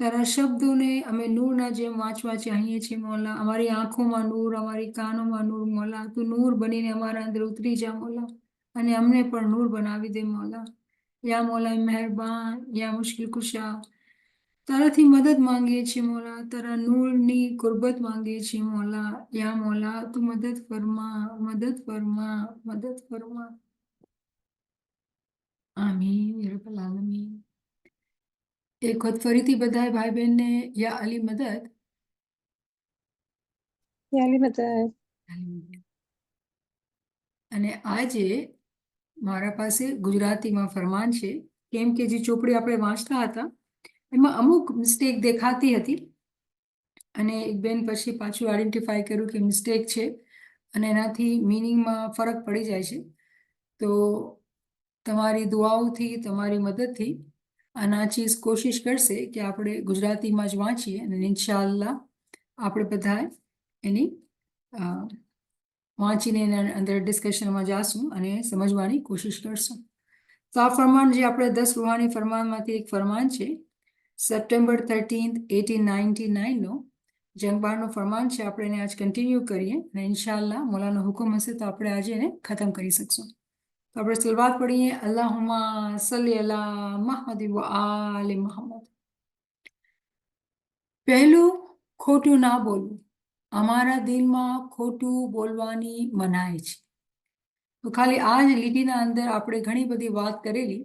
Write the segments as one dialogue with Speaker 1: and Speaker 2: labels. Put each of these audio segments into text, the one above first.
Speaker 1: તારા શબ્દોને અમે નૂરના જેમ વાંચવા ચાહીએ છીએ મોલા. અમારી આંખોમાં નૂર, અમારી કાનોમાં નૂર મોલા. તું નૂર બનીને અમારા અંદર ઉતરી જા મોલા, અને અમને પણ નૂર બનાવી દે મોલા. યા મોલા મહેરબાન, યા મુશ્કિલ કુશા, તારાથી મદદ માંગીએ છીએ મોલા. તારા નૂરની ગુરબત માંગીએ છીએ મોલા. યા મોલા તું મદદ ફરમા, મદદ ફરમા, મદદ ફરમા. આમીન યા રબ્બલ આલમીન. એક વખત ફરીથી બધાએ ભાઈ બહેનને યા અલી મદદ.
Speaker 2: યાલી મદદ.
Speaker 1: અને આજે મારા પાસે ગુજરાતીમાં ફરમાન છે, કેમ કે જે ચોપડી આપણે વાંચતા હતા એમાં અમુક મિસ્ટેક દેખાતી હતી, અને એક બેન પછી પાછું આઈડેન્ટિફાઈ કર્યું કે મિસ્ટેક છે અને એનાથી મિનિંગમાં ફરક પડી જાય છે. તો તમારી દુઆઓથી, તમારી મદદથી આ નાચીઝ કોશિશ કરશે કે આપણે ગુજરાતીમાં જ વાંચીએ, અને ઇન્શાઅલ્લાહ આપણે બધા એની વાંચીને એના અંદર ડિસ્કશનમાં જાશું અને સમજવાની કોશિશ કરશું. તો આ ફરમાન જે આપણે 10 રૂહાની ફરમાનમાંથી એક ફરમાન છે, સપ્ટેમ્બર 13, 1899નો જંગબારનો ફરમાન છે. આપણે એને આજ કન્ટિન્યુ કરીએ અને ઇન્શાઅલ્લાહ મોલાનો હુકમ હશે તો આપણે આજે એને ખતમ કરી શકશું. તો આપણે સલવાત પઢીએ. અલ્લાહુમ્મા સલ્લી અલા મુહમ્મદ વ આલે મુહમ્મદ. પહેલું, ખોટું ના બોલવું. અમારા દિલમાં ખોટું બોલવાની મનાઈ છે. તો ખાલી આ જ લીટીના અંદર આપણે ઘણી બધી વાત કરેલી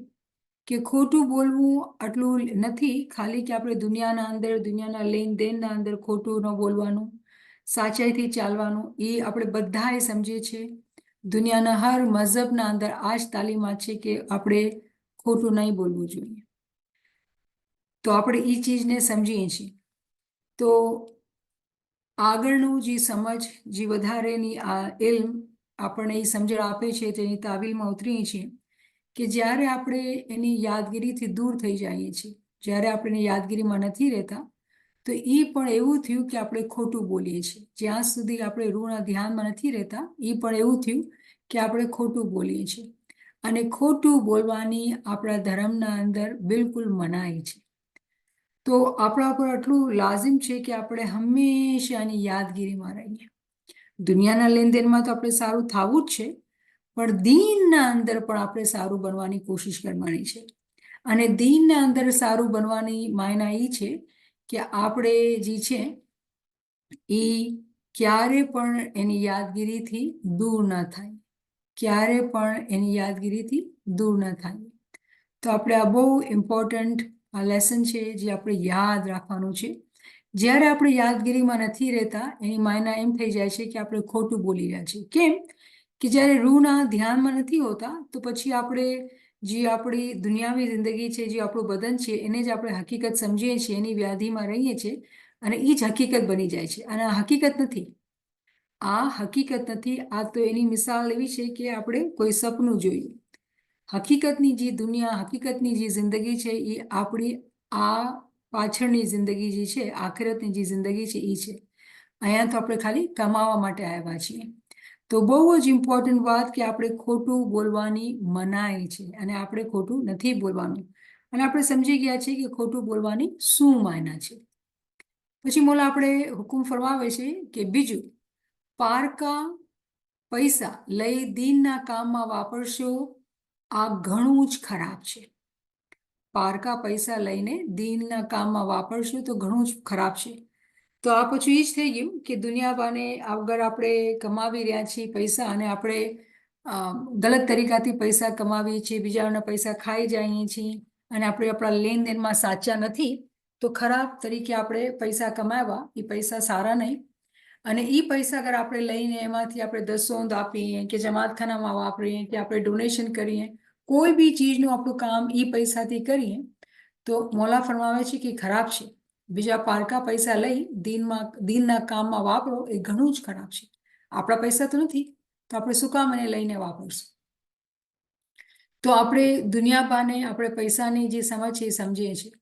Speaker 1: કે ખોટું બોલવું આટલું નથી ખાલી કે આપણે દુનિયાના અંદર, દુનિયાના લેનદેનના અંદર ખોટું ન બોલવાનું, સાચાઈથી ચાલવાનું, એ આપણે બધાએ સમજીએ છીએ. દુનિયાના હર મઝહબના અંદર આ જ તાલીમાત છે કે આપણે ખોટું નહીં બોલવું જોઈએ. તો આપણે એ ચીજને સમજીએ છીએ. તો આગળનું જે સમજ, જે વધારેની આ ઇલ્મ આપણને એ સમજણ આપે છે, તેની તાવીલમાં ઉતરીએ છીએ કે જ્યારે આપણે એની યાદગીરીથી દૂર થઈ જઈએ છીએ, જ્યારે આપણે યાદગીરીમાં નથી રહેતા, તો એ પણ એવું થયું કે આપણે ખોટું બોલીએ છીએ. જ્યાં સુધી આપણે રૂહના ધ્યાનમાં નથી રહેતા, એ પણ એવું થયું કે આપણે ખોટું બોલીએ છીએ. અને ખોટું બોલવાની આપણા ધર્મના અંદર બિલકુલ મનાઈ છે. તો આપણા ઉપર આટલું લાઝિમ છે કે આપણે હંમેશા એની યાદગીરીમાં રહીએ. દુનિયાના લેનદેનમાં તો આપણે સારું થવું જ છે, પણ દીનના અંદર પણ આપણે સારું બનવાની કોશિશ કરવાની છે. અને દીનના અંદર સારું બનવાની માયના એ છે કે આપણે જે છે એ ક્યારે પણ એની યાદગીરીથી દૂર ન થાય, ક્યારે પણ એની યાદગીરીથી દૂર ન થાય. તો આપણે આ બહુ ઇમ્પોર્ટન્ટ લેસન છે જે આપણે યાદ રાખવાનું છે. જ્યારે આપણે યાદગીરીમાં નથી રહેતા, એની માયના એમ થઈ જાય છે કે આપણે ખોટું બોલી રહ્યા છીએ. કેમ કે જ્યારે રૂહના ધ્યાનમાં નથી હોતા, તો પછી આપણે જે આપણી દુનિયાવી જિંદગી છે, જે આપણું બદન છે, એને જ આપણે હકીકત સમજીએ છીએ, એની વ્યાધિમાં રહીએ છીએ, અને એ જ હકીકત બની જાય છે. અને આ હકીકત નથી, આ હકીકત નથી. આ તો એની મિસાલ એવી છે કે આપણે કોઈ સપનું જોયું. હકીકતની જે દુનિયા, હકીકતની જે જિંદગી છે, એ આપણી આ પાછળની જિંદગી જે છે, આખિરતની જે જિંદગી છે, એ છે. અહીંયા તો આપણે ખાલી કમાવા માટે આવ્યા છીએ. તો બહુ જ ઇમ્પોર્ટન્ટ વાત કે આપણે ખોટું બોલવાની મનાઈ છે, અને આપણે ખોટું નથી બોલવાનું. અને આપણે સમજી ગયા છીએ કે ખોટું બોલવાની શું માયના છે. પછી મોલા આપણે હુકુમ ફરમાવે છે કે બીજું, પારકા પૈસા લઈ દીનના કામમાં વાપરશો, આ ઘણું જ ખરાબ છે. પારકા પૈસા લઈને દીનના કામમાં વાપરશો તો ઘણું જ ખરાબ છે. તો આ પછી એ જ થઈ ગયું કે દુનિયા બાને અગર આપણે કમાવી રહ્યા છીએ પૈસા, અને આપણે ગલત તરીકાથી પૈસા કમાવીએ છીએ, બીજાના પૈસા ખાઈ જઈએ છીએ, અને આપણે આપણા લેનદેનમાં સાચા નથી, તો ખરાબ તરીકે આપણે પૈસા કમાવા, એ પૈસા સારા નહીં. અને એ પૈસા અગર આપણે લઈને એમાંથી આપણે દસોંદ આપીએ કે જમાતખાનામાં વાપરીએ કે આપણે ડોનેશન કરીએ, કોઈ બી ચીજનું આપણું કામ એ પૈસાથી કરીએ, તો મોલા ફરમાવે છે કે ખરાબ છે. બીજા પારકા પૈસા લઈ દીનના કામમાં વાપરો, એ ઘણું જ ખરાબ છે. આપણા પૈસા તો નથી, તો આપણે શું કામ એને લઈને વાપરશું? તો આપણે દુનિયા બાને આપણે પૈસાની જે સમજ છે એ સમજીએ છીએ.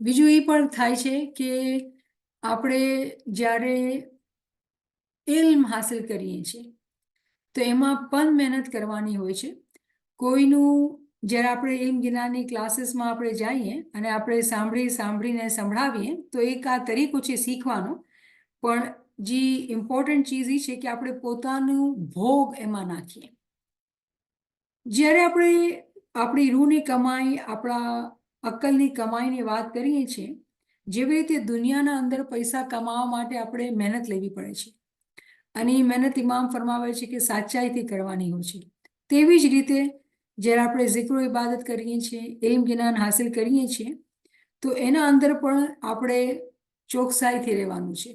Speaker 1: બીજું એ પણ થાય છે કે આપણે જ્યારે ઇલ્મ હાસિલ કરીએ છીએ, તો એમાં પણ મહેનત કરવાની હોય છે. કોઈનું જ્યારે આપણે ઇલ્મ જ્ઞાનની ક્લાસીસમાં આપણે જઈએ અને આપણે સાંભળીને સંભળાવીએ તો એક આ તરીકો છે શીખવાનો, પણ જે ઇમ્પોર્ટન્ટ ચીજ એ છે કે આપણે પોતાનું ભોગ એમાં નાખીએ. જ્યારે આપણે આપણી રૂહની કમાઈ, આપણા અક્કલની કમાઈની વાત કરીએ છીએ, જેવી રીતે દુનિયાના અંદર પૈસા કમાવા માટે આપણે મહેનત લેવી પડે છે, અને એ મહેનત ઇમામ ફરમાવે છે કે સાચાઈથી કરવાની હોય છે. તેવી જ રીતે જ્યારે આપણે zikr ઇબાદત કરીએ છીએ, ઇલ્મ જ્ઞાન હાસિલ કરીએ છીએ, તો એના અંદર પણ આપણે ચોકસાઈથી રહેવાનું છે.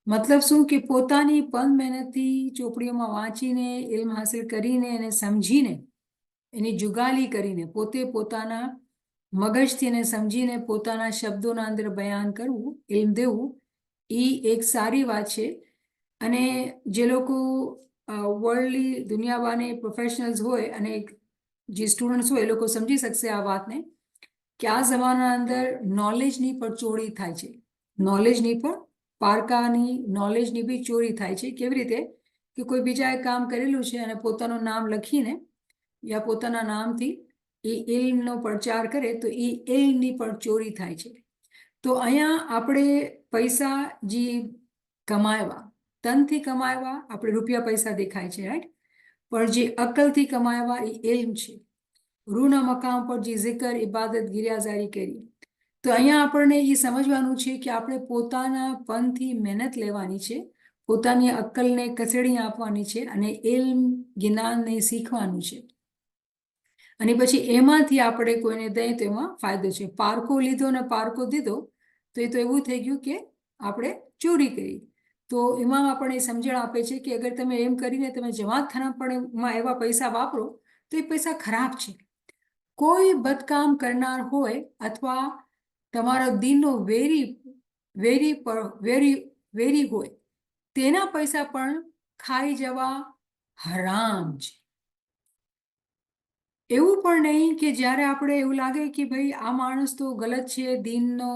Speaker 1: મતલબ શું કે પોતાની પંદ મહેનતથી ચોપડીઓમાં વાંચીને, ઇલ્મ હાસિલ કરીને એને સમજીને, એની જુગાલી કરીને, પોતે પોતાના મગજથી એને સમજીને પોતાના શબ્દોના અંદર બયાન કરવું, ઇલ્મ દેવું, એ એક સારી વાત છે. અને જે લોકો વર્લ્ડલી દુનિયાવાને પ્રોફેશનલ્સ હોય અને જે સ્ટુડન્ટ્સ હોય એ લોકો સમજી શકશે આ વાતને, કે આ જમાનાના અંદર નોલેજની પણ ચોરી થાય છે. નોલેજની પણ, પારકાની નોલેજની બી ચોરી થાય છે. કેવી રીતે કે કોઈ બીજાએ કામ કરેલું છે અને પોતાનું નામ લખીને યા પોતાના નામથી એ ઇલ્મનો પ્રચાર કરે તો એ ઇલ્મની પણ ચોરી થાય છે. તો અહીંયા આપણે પૈસા જે કમાવ્યા, તનથી કમાવ્યા, આપણે રૂપિયા પૈસા દેખાય છે, રાઈટ, પણ જે અક્કલથી કમાવ્યા એ ઇલ્મ છે. રૂહના મકામ પર જે zikr ઇબાદત ગિરિયાઝારી કરી, તો અહીંયા આપણને એ સમજવાનું છે કે આપણે પોતાના પનથી મહેનત લેવાની છે, પોતાની અક્કલને કચડી આપવાની છે અને ઇલ્મ જ્ઞાનને શીખવાનું છે. અને પછી એમાંથી આપણે કોઈને દઈએ તો એમાં ફાયદો છે. પારકો લીધો ને પારકો દીધો તો એ તો એવું થઈ ગયું કે આપણે ચોરી કરી. તો એમાં આપણને સમજણ આપે છે કે અગર તમે એમ કરીને તમે જમાતખાના પણ એવા પૈસા વાપરો તો એ પૈસા ખરાબ છે. કોઈ બદકામ કરનાર હોય અથવા તમારા દિનનો વેરી વેરી વેરી વેરી હોય, તેના પૈસા પણ ખાઈ જવા હરામ છે. એવું પણ નહીં કે જ્યારે આપણે એવું લાગે કે ભાઈ આ માણસ તો ગલત છે, દીનનો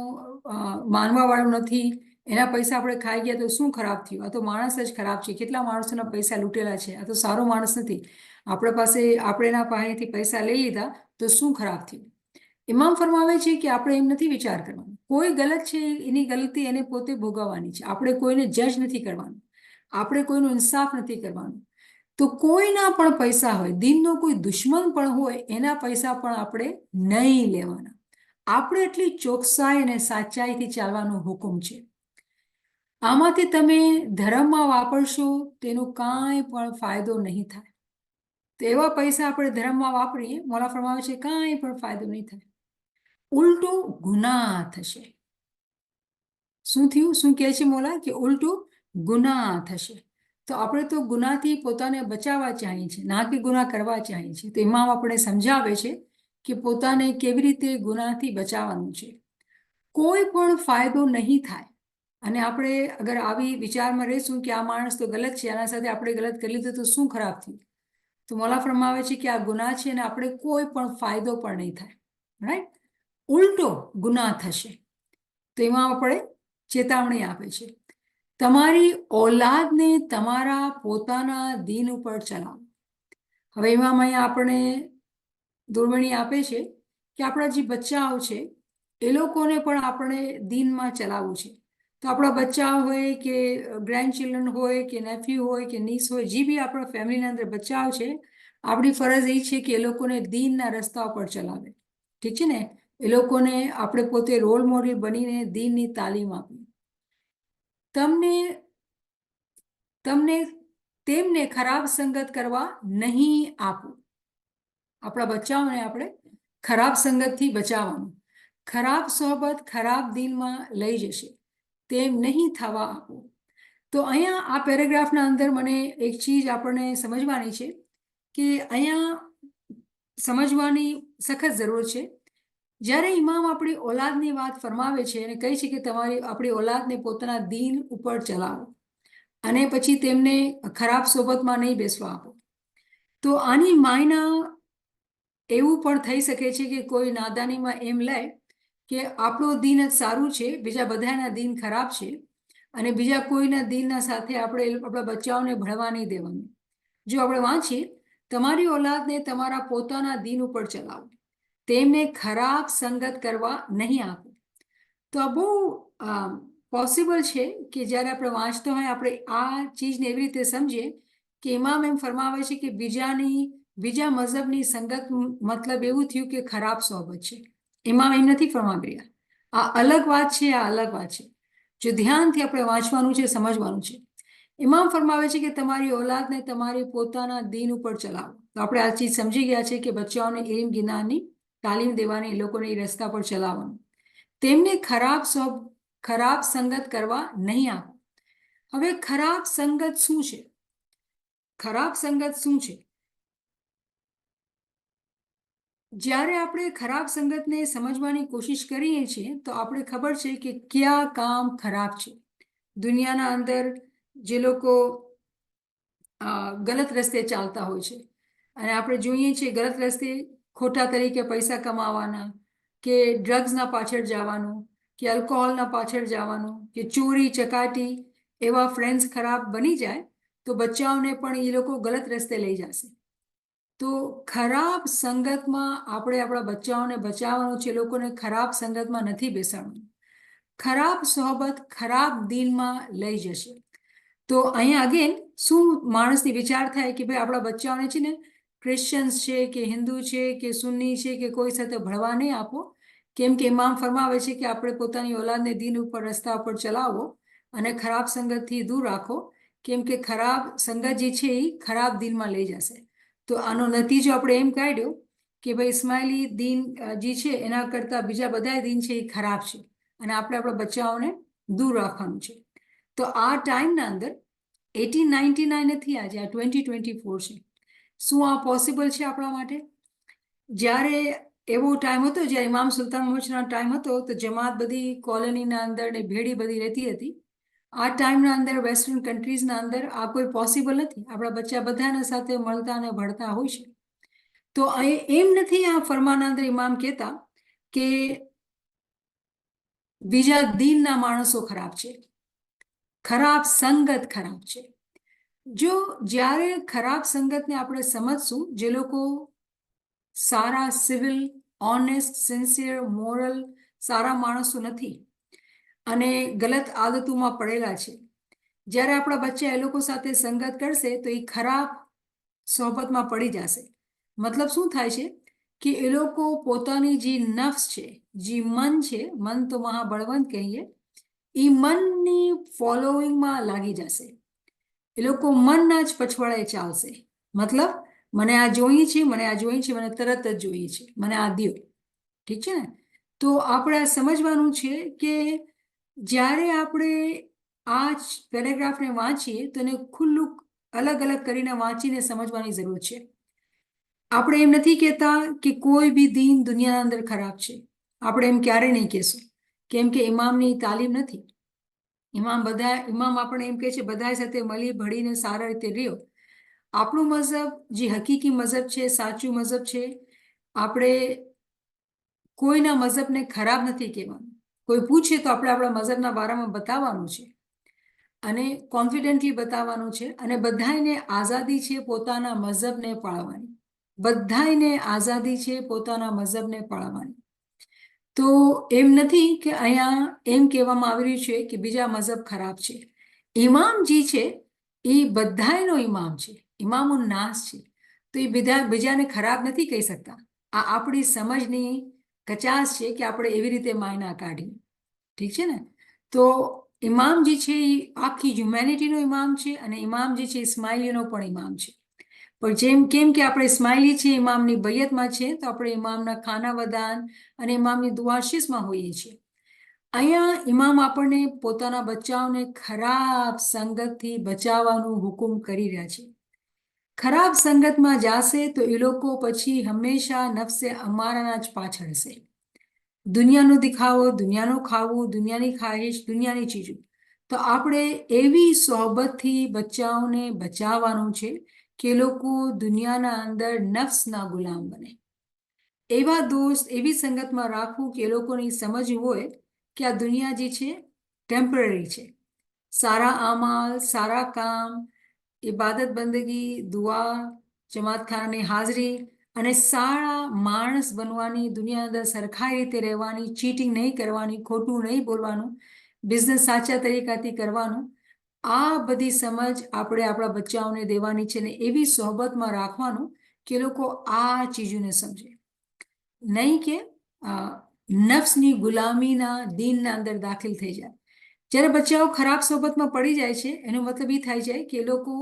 Speaker 1: માનવા વાળો નથી, એના પૈસા આપણે ખાઈ ગયા તો શું ખરાબ થયું? આ તો માણસ જ ખરાબ છે. કેટલા માણસોના પૈસા લૂંટેલા છે, આ તો સારો માણસ નથી. આપણા પાસે આપણે એના પાસેથી પૈસા લઈ લીધા તો શું ખરાબ થયું? ઇમામ ફરમાવે છે કે આપણે એમ નથી વિચાર કરવાનો. કોઈ ગલત છે, એની ગલતી એને પોતે ભોગવવાની છે. આપણે કોઈને જજ નથી કરવાનું, આપણે કોઈનો ઇન્સાફ નથી કરવાનું. તો કોઈના પણ પૈસા હોય, દિનનો કોઈ દુશ્મન પણ હોય, એના પૈસા પણ આપણે નહીં લેવાના. આપણે એટલી ચોકસાઈ અને સાચાઈથી ચાલવાનો હુકમ છે. આમાંથી તમે ધર્મમાં વાપરશો તેનો કાંઈ પણ ફાયદો નહીં થાય. તો એવા પૈસા આપણે ધર્મમાં વાપરીએ, મોલા ફરમાવે છે, કાંઈ પણ ફાયદો નહીં થાય, ઉલટું ગુનાહ થશે. શું થયું? શું કહે છે મોલા? કે ઉલટું ગુનાહ થશે. તો આપણે તો ગુનાથી પોતાને બચાવવા ચાહીએ છીએ, ના કે ગુનાહ કરવા ચાહીએ છીએ. તો ઇમામ આપણે સમજાવે છે કે પોતાને કેવી રીતે ગુનાહથી બચાવવાનું છે. કોઈ પણ ફાયદો નહીં થાય. અને આપણે અગર આવી વિચારમાં રહીશું કે આ માણસ તો ગલત છે, આના સાથે આપણે ગલત કરી લીધું તો શું ખરાબ થયું? તો મોલા ફરમાવે છે કે આ ગુનાહ છે અને આપણે કોઈ પણ ફાયદો પણ નહીં થાય, રાઈટ, ઉલટો ગુનાહ થશે. તો એમાં આપણે ચેતવણી આપે છે, તમારી ઔલાદને તમારા પોતાના દીન ઉપર ચલાવો. હવે એમાં અહીંયા આપણે દોરવણી આપે છે કે આપણા જે બચ્ચાઓ છે એ લોકોને પણ આપણે દીનમાં ચલાવવું છે. તો આપણા બચ્ચા હોય કે ગ્રેન્ડ ચિલ્ડ્રન હોય કે નેફ્યુ હોય કે નીસ હોય, જે બી આપણા ફેમિલીના અંદર બચ્ચાઓ છે, આપણી ફરજ એ છે કે એ લોકોને દીનના રસ્તા ઉપર ચલાવે. ઠીક છે ને? એ લોકોને આપણે પોતે રોલ મોડેલ બનીને દીનની તાલીમ આપી. તમને તેમને ખરાબ સંગત કરવા નહીં આપો. આપણા બચ્ચાઓને આપણે ખરાબ સંગતથી બચાવવાનું. ખરાબ સોહબત ખરાબ દિનમાં લઈ જશે, તેમ નહીં થવા આપો. તો અહીંયા આ પેરેગ્રાફના અંદર મને એક ચીજ આપણને સમજવાની છે કે અહીંયા સમજવાની સખત જરૂર છે. જ્યારે ઇમામ આપણી ઔલાદની વાત ફરમાવે છે અને કહે છે કે આપણી ઔલાદને પોતાના દીન ઉપર ચલાવો અને પછી તેમને ખરાબ સોબતમાં નહીં બેસવા આપો, તો આની માયના એવું પણ થઈ શકે છે કે કોઈ નાદાનીમાં એમ લે કે આપણું દીન જ સારું છે, બીજા બધાના દીન ખરાબ છે, અને બીજા કોઈના દીનના સાથે આપણે આપણા બચ્ચાઓને ભણવા નહીં દેવાનું. જો આપણે વાંચીએ તમારી ઓલાદને તમારા પોતાના દીન ઉપર ચલાવો, તેમને ખરાબ સંગત કરવા નહીં આપો. તો આ બહુ પોસિબલ છે કે જ્યારે આપણે વાંચતા હોય આપણે આ ચીજને એવી રીતે સમજીએ કે ઇમામ એમ ફરમાવે છે કે બીજા મઝહબની સંગત મતલબ એવું થયું કે ખરાબ સોબત છે. ઇમામ એમ નથી ફરમાવી રહ્યા. આ અલગ વાત છે, આ અલગ વાત છે. જો ધ્યાનથી આપણે વાંચવાનું છે, સમજવાનું છે. ઇમામ ફરમાવે છે કે તમારી ઓલાદને તમારી પોતાના દીન ઉપર ચલાવો. તો આપણે આ ચીજ સમજી ગયા છે કે બચ્ચાઓને ઇલ્મ જ્ઞાનની તાલીમ દેવાની, એ લોકોને એ રસ્તા પર ચલાવવાનું, તેમને ખરાબ સંગત કરવા નહીં આપો. હવે ખરાબ સંગત શું છે? ખરાબ સંગત શું છે? જ્યારે આપણે ખરાબ સંગતને સમજવાની કોશિશ કરીએ છીએ તો આપણે ખબર છે કે કયા કામ ખરાબ છે. દુનિયાના અંદર જે લોકો ગલત રસ્તે ચાલતા હોય છે, અને આપણે જોઈએ છીએ ગલત રસ્તે ખોટા તરીકે પૈસા કમાવાના, કે ડ્રગ્સના પાછળ જવાનું, કે આલ્કોહોલના પાછળ જવાનું, કે ચોરી ચકાટી, એવા ફ્રેન્ડ્સ ખરાબ બની જાય તો બચ્ચાઓને પણ એ લોકો ગલત રસ્તે લઈ જશે. તો ખરાબ સંગતમાં આપણે આપણા બચ્ચાઓને બચાવવાનું છે. લોકોને ખરાબ સંગતમાં નથી બેસાડવાનું. ખરાબ સોહબત ખરાબ દિલમાં લઈ જશે. તો અહીંયા અગેન શું માણસની વિચાર થાય કે ભાઈ આપણા બચ્ચાઓને છે ને ક્રિશ્ચિયન્સ છે કે હિન્દુ છે કે સુન્ની છે કે કોઈ સાથે ભળવા નહીં આપો, કેમ કે ઇમામ ફરમાવે છે કે આપણે પોતાની ઓલાદને દીન ઉપર, રસ્તા ઉપર ચલાવો અને ખરાબ સંગતથી દૂર રાખો, કેમ કે ખરાબ સંગત જે છે એ ખરાબ દિલમાં લઈ જશે. તો આનો નતીજો આપણે એમ કાઢ્યો કે ભાઈ ઇસ્માઇલી દીન જે છે એના કરતાં બીજા બધા દીન છે એ ખરાબ છે, અને આપણે આપણા બચ્ચાઓને દૂર રાખવાનું છે. તો આ ટાઈમના અંદર 1899 નથી, આજે આ 2024 છે. શું આ પોસિબલ છે આપણા માટે? જ્યારે એવો ટાઈમ હતો જ્યારે ઇમામ સુલતાન મોહમ્મદનો ટાઈમ હતો તો જમાત બધી કોલોનીના અંદર ને ભેડી બધી રહેતી હતી. આ ટાઈમના અંદર વેસ્ટર્ન કન્ટ્રીઝના અંદર આ કોઈ પોસિબલ નથી. આપણા બચ્ચા બધાના સાથે મળતા અને ભળતા હોય છે. તો એમ નથી આ ફરમાના અંદર ઇમામ કહેતા કે બીજા દીનના માણસો ખરાબ છે, ખરાબ સંગત ખરાબ છે. જો જ્યારે ખરાબ સંગતને આપણે સમજશું, જે લોકો સારા, સિવિલ, ઓનેસ્ટ, સિન્સિયર, મોરલ, સારા માણસો નથી અને ગલત આદતોમાં પડેલા છે, જ્યારે આપણા બચ્ચા એ લોકો સાથે સંગત કરશે તો એ ખરાબ સોબતમાં પડી જશે. મતલબ શું થાય છે કે એ લોકો પોતાની જે નફ્સ છે, જે મન છે, મન તો મહાબળવંત કહીએ, એ મનની ફોલોઈંગમાં લાગી જશે. એ લોકો મનના જ પછવાડે ચાલશે. મતલબ મને આ જોઈએ છે, મને આ જોઈએ છે, મને તરત જ જોઈએ છે, મને આ દ્યો. ઠીક છે ને? તો આપણે આ સમજવાનું છે કે જ્યારે આપણે આ જ પેરેગ્રાફને વાંચીએ તો એને ખુલ્લું અલગ અલગ કરીને વાંચીને સમજવાની જરૂર છે. આપણે એમ નથી કહેતા કે કોઈ બી દીન દુનિયાના અંદર ખરાબ છે. આપણે એમ ક્યારેય નહીં કહેશું, કેમ કે ઇમામની તાલીમ નથી. ઇમામ આપણે એમ કહે છે બધા સાથે મળી ભળીને સારા રીતે રહ્યો. આપણું મઝહબ જે હકીકી મઝહબ છે, સાચું મઝહબ છે. આપણે કોઈના મઝહબને ખરાબ નથી કહેવાનું. કોઈ પૂછે તો આપણે આપણા મઝહબના બારામાં બતાવવાનું છે, અને કોન્ફિડન્ટલી બતાવવાનું છે, અને બધાને આઝાદી છે પોતાના મઝહબને પાળવાની. બધાને આઝાદી છે પોતાના મઝહબને પાળવાની. તો એમ નથી કે અહીંયા એમ કહેવામાં આવી રહ્યું છે કે બીજા મઝહબ ખરાબ છે. ઇમામ જે છે એ બધાયનો ઇમામ છે, ઇમામુન નાસ છે. તો એ બીજાને ખરાબ નથી કહી શકતા. આ આપણી સમજની કચાશ છે કે આપણે એવી રીતે માયના કાઢીએ. ઠીક છે ને? તો ઇમામ જે છે એ આખી હ્યુમેનિટીનો ઇમામ છે, અને ઇમામ જે છે ઇસ્માઇલીનો પણ ઇમામ છે. પણ કેમ કે આપણે ઇસ્માઇલી છીએ, ઇમામની બૈયતમાં છે, તો આપણે ઇમામના ખાના વદાન અને ઇમામની દુઆશીસમાં હોઈએ છીએ. અહીંયા ઇમામ આપણને પોતાના બચ્ચાઓને ખરાબ સંગતથી બચાવવાનું હુકુમ કરી રહ્યા છે. ખરાબ સંગતમાં જાશે તો એ લોકો પછી હંમેશા નફસે અમારાના જ પાછળ હશે. દુનિયાનો દિખાવો, દુનિયાનું ખાવું, દુનિયાની ખ્વાહિશ, દુનિયાની ચીજો. તો આપણે એવી સોહબતથી બચ્ચાઓને બચાવવાનું છે કે લોકો દુનિયાના અંદર નફ્સના ગુલામ બને. એવા દોસ્ત, એવી સંગતમાં રાખવું કે એ લોકોની સમજ હોય કે આ દુનિયા જે છે ટેમ્પરરી છે. સારા અમાલ, સારા કામ, ઇબાદત બંદગી, દુઆ, જમાતખાનાની હાજરી અને સારા માણસ બનવાની, દુનિયા અંદર સરખા રીતે રહેવાની, ચીટિંગ નહીં કરવાની, ખોટું નહીં બોલવાનું, બિઝનેસ સાચા તરીકાથી કરવાનું, આ બધી સમજ આપણે આપણા બચ્ચાઓને દેવાની છે ને એવી સોહબતમાં રાખવાનું કે લોકો આ ચીજોને સમજે, નહીં કે નફ્સની ગુલામીના દીનના અંદર દાખલ થઈ જાય. જ્યારે બચ્ચાઓ ખરાબ સોબતમાં પડી જાય છે એનો મતલબ એ થાય છે કે એ લોકો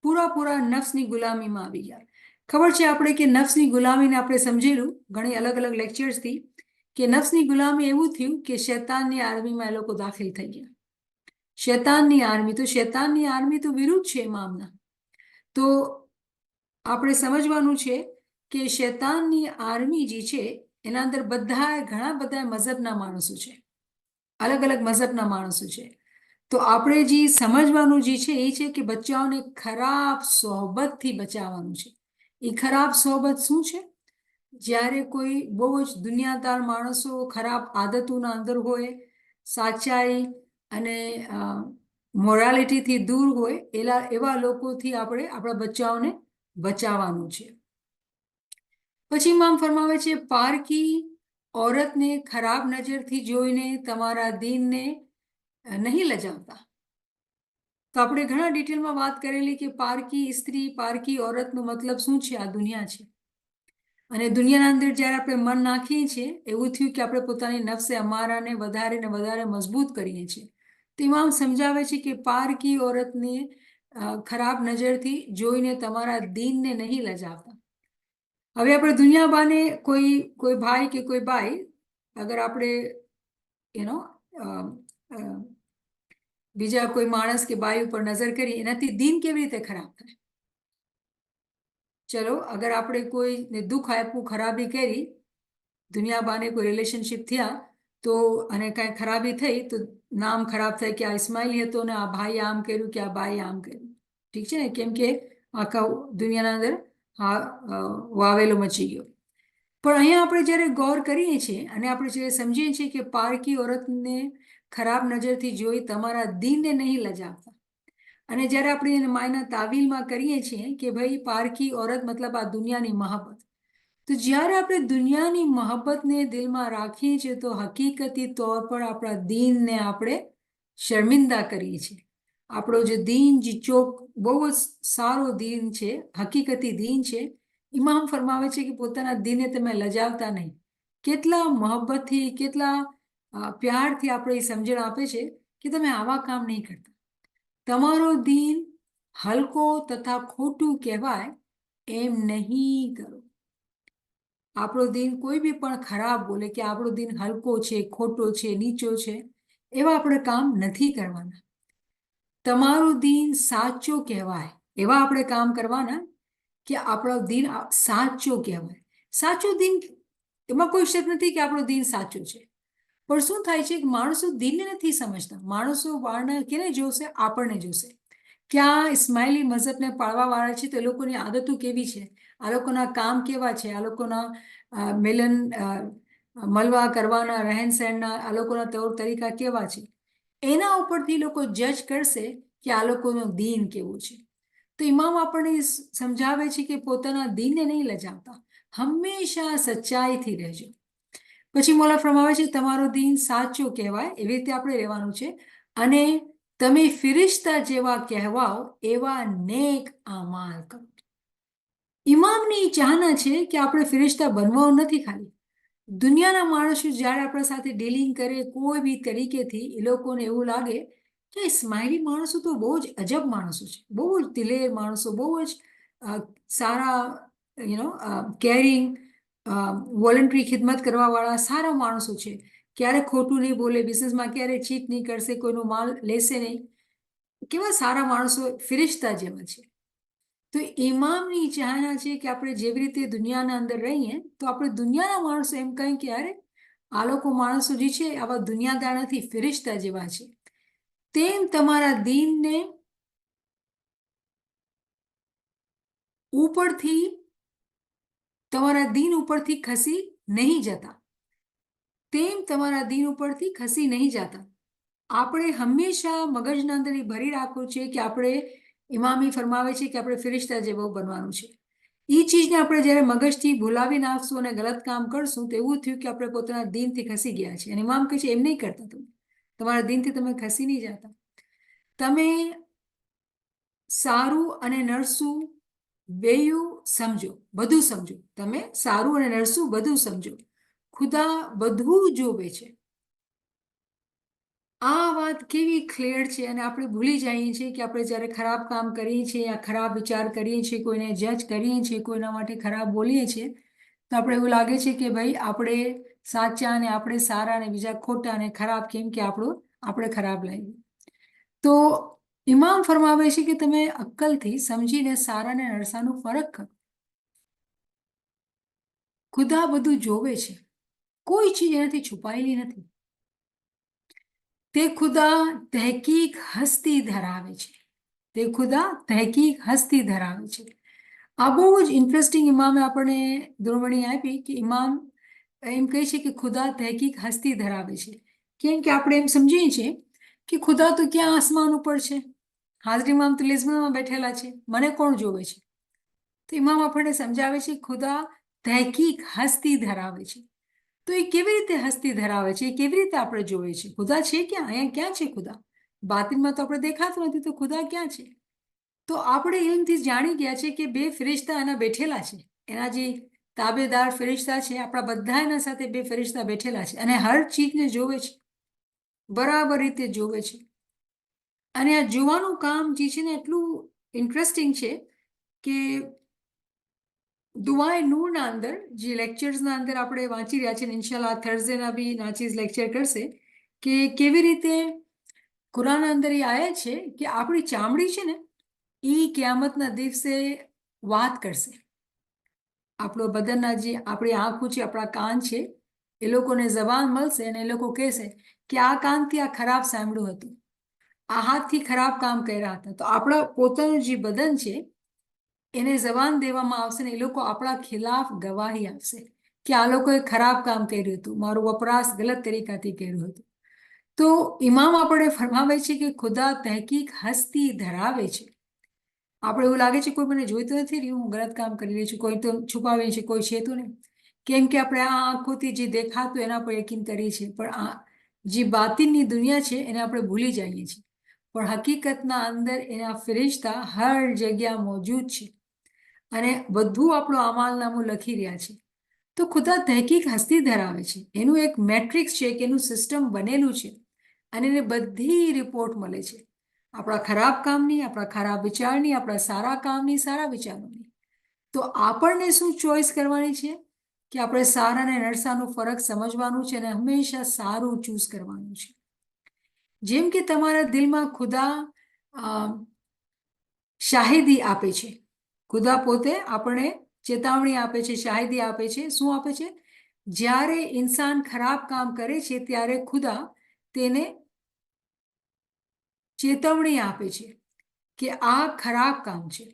Speaker 1: પૂરા નફ્સની ગુલામીમાં આવી ગયા. ખબર છે આપણે કે નફ્સની ગુલામીને આપણે સમજેલું ઘણી અલગ અલગ લેક્ચર્સથી કે નફ્સની ગુલામી એવું થયું કે શૈતાનની આર્મીમાં એ લોકો દાખલ થઈ ગયા. શૈતાનની આર્મી તો વિરુદ્ધ છે ઇમામના. તો આપણે સમજવાનું છે કે શૈતાનની આર્મી જે છે એના અંદર ઘણા બધા મઝહબના માણસો છે, અલગ અલગ મઝહબના માણસો છે. તો આપણે જે સમજવાનું જે છે એ છે કે બચ્ચાઓને ખરાબ સોહબતથી બચાવવાનું છે. એ ખરાબ સોહબત શું છે? જ્યારે કોઈ બહુ જ દુનિયાદાર માણસો ખરાબ આદતોના અંદર હોય, સાચાઈ અને મોરાલિટીથી દૂર હોય એવા લોકોથી આપણે આપણા બચ્ચાઓને બચાવવાનું છે. પછી ઇમામ ફરમાવે છે, પારકી औरतને ખરાબ નજરથી જોઈને તમારા દીનને નહીં લજાવતા. તો આપણે ઘણા ડિટેલમાં વાત કરેલી કે પારકી સ્ત્રી, પારકી औरतનો મતલબ શું છે? આ દુનિયા છે. અને દુનિયાના અંદર જ્યારે આપણે મન નાખીએ છીએ એવું થયું કે આપણે પોતાની નફસે અમારાને વધારે ને વધારે મજબૂત કરીએ છીએ. તો ઇમામ સમજાવે છે કે પારકી औरतને ખરાબ નજરથી જોઈને તમારા દીનને નહીં લજાવતા. હવે આપણે દુનિયા બાને કોઈ ભાઈ કે કોઈ બાઈ અગર આપણે બીજા કોઈ માણસ કે બાઈ ઉપર નજર કરી એનાથી દીન કેવી રીતે ખરાબ થાય? ચલો, અગર આપણે કોઈને દુઃખ આપ્યું, ખરાબી કરી, દુનિયા બાને કોઈ રિલેશનશિપ થયા તો અને કાંઈ ખરાબી થઈ તો નામ ખરાબ થાય કે આ ઇસ્માઇલી હતો ને આ ભાઈ આમ કર્યું કે આ બાઈ આમ કર્યું. ઠીક છે ને? કેમ કે આખા દુનિયાના અંદર વાવેલો મચી ગયો. પણ અહીંયા આપણે જ્યારે ગૌર કરીએ છીએ અને આપણે જ્યારે સમજીએ છીએ કે પારકી औरतને ખરાબ નજરથી જોઈ તમારા દીનને નહીં લજાવતા, અને જ્યારે આપણે એને માયના તાવીલમાં કરીએ છીએ કે ભાઈ પારકી औरत મતલબ આ દુનિયાની મહબ્બત, તો જ્યારે આપણે દુનિયાની મહબ્બતને દિલમાં રાખીએ છીએ તો હકીકતી તौर પર આપણા દીનને આપણે શર્મિંદા કરીએ છીએ. આપણો જે દીન જે બહુ જ સારો દીન છે, હકીકતી દીન છે, ઇમામ ફરમાવે છે કે પોતાના દીનને તમે લજાવતા નહીં. કેટલા મોહબ્બતથી, કેટલા પ્યારથી આપણે એ સમજણ આપે છે કે તમે આવા કામ નહીં કરતા. તમારો દીન હલકો તથા ખોટું કહેવાય એમ નહીં કરો. આપણો દીન કોઈ બી પણ ખરાબ બોલે કે આપણો દીન હલકો છે, ખોટો છે, નીચો છે, એવા આપણે કામ નથી કરવાના. તમારું દીન સાચો કહેવાય એવા આપણે કામ કરવાના કે આપણો દીન સાચો કહેવાય. સાચું દીન, એમાં કોઈ શક નથી કે આપણો દીન સાચો છે. પણ શું થાય છે કે માણસો દીનને નથી સમજતા. માણસો વાળને કેને જોશે? આપણને જોશે. ક્યાં ઇસ્માઇલી મઝહબને પાળવા વાળા છે તો એ લોકોની આદતો કેવી છે, આ લોકોના કામ કેવા છે, આ લોકોના મળવા કરવાના રહેન સહેનના આ લોકોના તौर તરીકા કેવા છે, એના ઉપરથી લોકો જજ કરશે કે આ લોકોનું દીન કેવું છે. તો ઇમામ આપણને સમજાવે છે કે પોતાના દીનને નહીં લજાવતા, હંમેશા સચ્ચાઈથી રહેજો. પછી મોલા ફરમાવે છે તમારો દીન સાચો કહેવાય એવી રીતે આપણે રહેવાનું છે, અને તમે ફિરિશ્તા જેવા કહેવાઓ એવા નેક આમાલ કરો. ઇમામની ચાહના છે કે આપણે ફિરિશ્તા બનવાનું નથી. ખાલી દુનિયાના માણસો જ્યારે આપણા સાથે ડીલિંગ કરે કોઈ બી તરીકેથી એ લોકોને એવું લાગે કે ઇસ્માઇલી માણસો તો બહુ જ અજબ માણસો છે, બહુ જ દિલેર માણસો, બહુ જ સારા કેરિંગ, વોલન્ટરી ખિદમત કરવાવાળા સારા માણસો છે, ક્યારે ખોટું નહીં બોલે, બિઝનેસમાં ક્યારે ચીટ નહીં કરશે, કોઈનો માલ લેશે નહીં, કેવા સારા માણસો, ફિરિશ્તા જેવા છે. તો ઇમામની ચાહના છે કે આપણે જેવી રીતે દુનિયાના અંદર રહીએ તો આપણે દુનિયાના માણસો એમ કહીએ કે અરે આ લોકો માણસો જે છે આવા દુનિયાદાર નથી, ફિરિશ્તા જેવા છે. તેમ તમારા દીનને ઉપરથી, તમારા દીન ઉપરથી ખસી નહીં જતા. તેમ તમારા દીન ઉપરથી ખસી નહીં જતા. આપણે હંમેશા મગજના અંદર ભરી રાખવું છે કે આપણે, ઇમામી ફરમાવે છે કે આપણે ફિરિશ્તા જેવો બનવાનું છે. એ ચીજને આપણે જ્યારે મગજથી ભૂલાવી નાખશું અને ગલત કામ કરશું તો એવું થયું કે આપણે પોતાના દિનથી ખસી ગયા છીએ. અને ઇમામ કહે છે એમ નહીં કરતા, તમે તમારા દિનથી તમે ખસી નહીં જતા. તમે સારું અને નરસું બેયું સમજો, બધું સમજો. તમે સારું અને નરસું બધું સમજો. ખુદા બધું જોવે છે. આ વાત કેવી ક્લિયર છે. અને આપણે ભૂલી જઈએ છીએ કે આપણે જ્યારે ખરાબ કામ કરીએ છીએ યા ખરાબ વિચાર કરીએ છીએ, કોઈને જજ કરીએ છીએ, કોઈના માટે ખરાબ બોલીએ છીએ, તો આપણે એવું લાગે છે કે ભાઈ આપણે સાચા અને આપણે સારા અને બીજા ખોટા અને ખરાબ, કેમ કે આપણે ખરાબ લાગ્યું. તો ઇમામ ફરમાવે છે કે તમે અક્કલથી સમજીને સારા અને નરસાનો ફરક કરો. ખુદા બધું જોવે છે, કોઈ ચીજ એનાથી છુપાયેલી નથી. તે ખુદા તહેકીક હસ્તી ધરાવે છે. તે ખુદા તહેકીક હસ્તી ધરાવે છે. આ બહુ જ ઇન્ટરેસ્ટિંગ ઇમામે આપણને દોરવણી આપી કે ઇમામ એમ કહે છે કે ખુદા તહેકીક હસ્તી ધરાવે છે. કેમ કે આપણે એમ સમજીએ છીએ કે ખુદા તો ક્યાં આસમાન ઉપર છે, હાજરીમાં તો લિઝબનમાં બેઠેલા છે, મને કોણ જોવે છે? તો ઇમામ આપણને સમજાવે છે ખુદા તહેકીક હસ્તી ધરાવે છે. તો એ કેવી રીતે હસ્તી ધરાવે છે, એ કેવી રીતે આપણે જોઈએ છે? ખુદા છે ક્યાં? અહીંયા ક્યાં છે ખુદા? બાતિનમાં તો આપણે દેખાતું નથી, તો ખુદા ક્યાં છે? તો આપણે એમથી જાણી ગયા છે કે બે ફેરેશતા એના બેઠેલા છે. એના જે તાબેદાર ફેરેશતા છે, આપણા બધા એના સાથે બે ફેરેશતા બેઠેલા છે અને હર ચીજને જોવે છે, બરાબર રીતે જોવે છે. અને આ જોવાનું કામ જે છે ને એટલું ઇન્ટરેસ્ટિંગ છે કે દુઆએ નૂરના અંદર જે લેક્ચર્સના અંદર આપણે વાંચી રહ્યા છીએ, ઇન્શાલ્લાહ થર્સડેના બી નાચીઝ લેક્ચર કરશે કે કેવી રીતે કુરાનના અંદર એ આયા છે કે આપણી ચામડી છે ને એ કિયામતના દિવસે વાત કરશે. આપણો બદનના જે આપણી આંખો છે, આપણા કાન છે, એ લોકોને જબાન મળશે અને એ લોકો કહેશે કે આ કાનથી આ ખરાબ સાંભળ્યું હતું, આ હાથથી ખરાબ કામ કર્યા હતા. તો આપણા પોતાનું જે બદન છે એને જબાન દેવામાં આવશે ને એ લોકો આપણા ખિલાફ ગવાહી આપશે કે આ લોકોએ ખરાબ કામ કર્યું હતું, મારું વપરાશ ગલત તરીકાથી કર્યું હતું. તો ઇમામ આપણે ફરમાવે છે કે ખુદા તહેકીક હસ્તી ધરાવે છે. આપણે એવું લાગે છે કોઈ મને જોઈતું નથી રહ્યું, હું ગલત કામ કરી રહી છું, કોઈ તો છુપાવે છે, કોઈ છે તો નહીં. કેમ કે આપણે આ આંખોથી જે દેખાતું એના પર યકીન કરીએ છીએ, પણ આ જે બાતિનની દુનિયા છે એને આપણે ભૂલી જઈએ છીએ. પણ હકીકતના અંદર એના ફેરેશતા હર જગ્યા મોજૂદ છે અને બધું આપણું અમાલનામું લખી રહ્યા છે. તો ખુદા તહેકીક હસ્તી ધરાવે છે. એનું એક મેટ્રિક્સ છે કે એનું સિસ્ટમ બનેલું છે અને એને બધી રિપોર્ટ મળે છે, આપણા ખરાબ કામની, આપણા ખરાબ વિચારની, આપણા સારા કામની, સારા વિચારોની. તો આપણને શું ચોઈસ કરવાની છે કે આપણે સારા અને નરસાનો ફરક સમજવાનું છે અને હંમેશા સારું ચૂઝ કરવાનું છે. જેમ કે તમારા દિલમાં ખુદા શાહિદી આપે છે. ખુદા પોતે આપણે ચેતવણી આપે છે, શાહિદી આપે છે. શું આપે છે? જ્યારે ઇન્સાન ખરાબ કામ કરે છે ત્યારે ખુદા તેને ચેતવણી આપે છે કે આ ખરાબ કામ છે.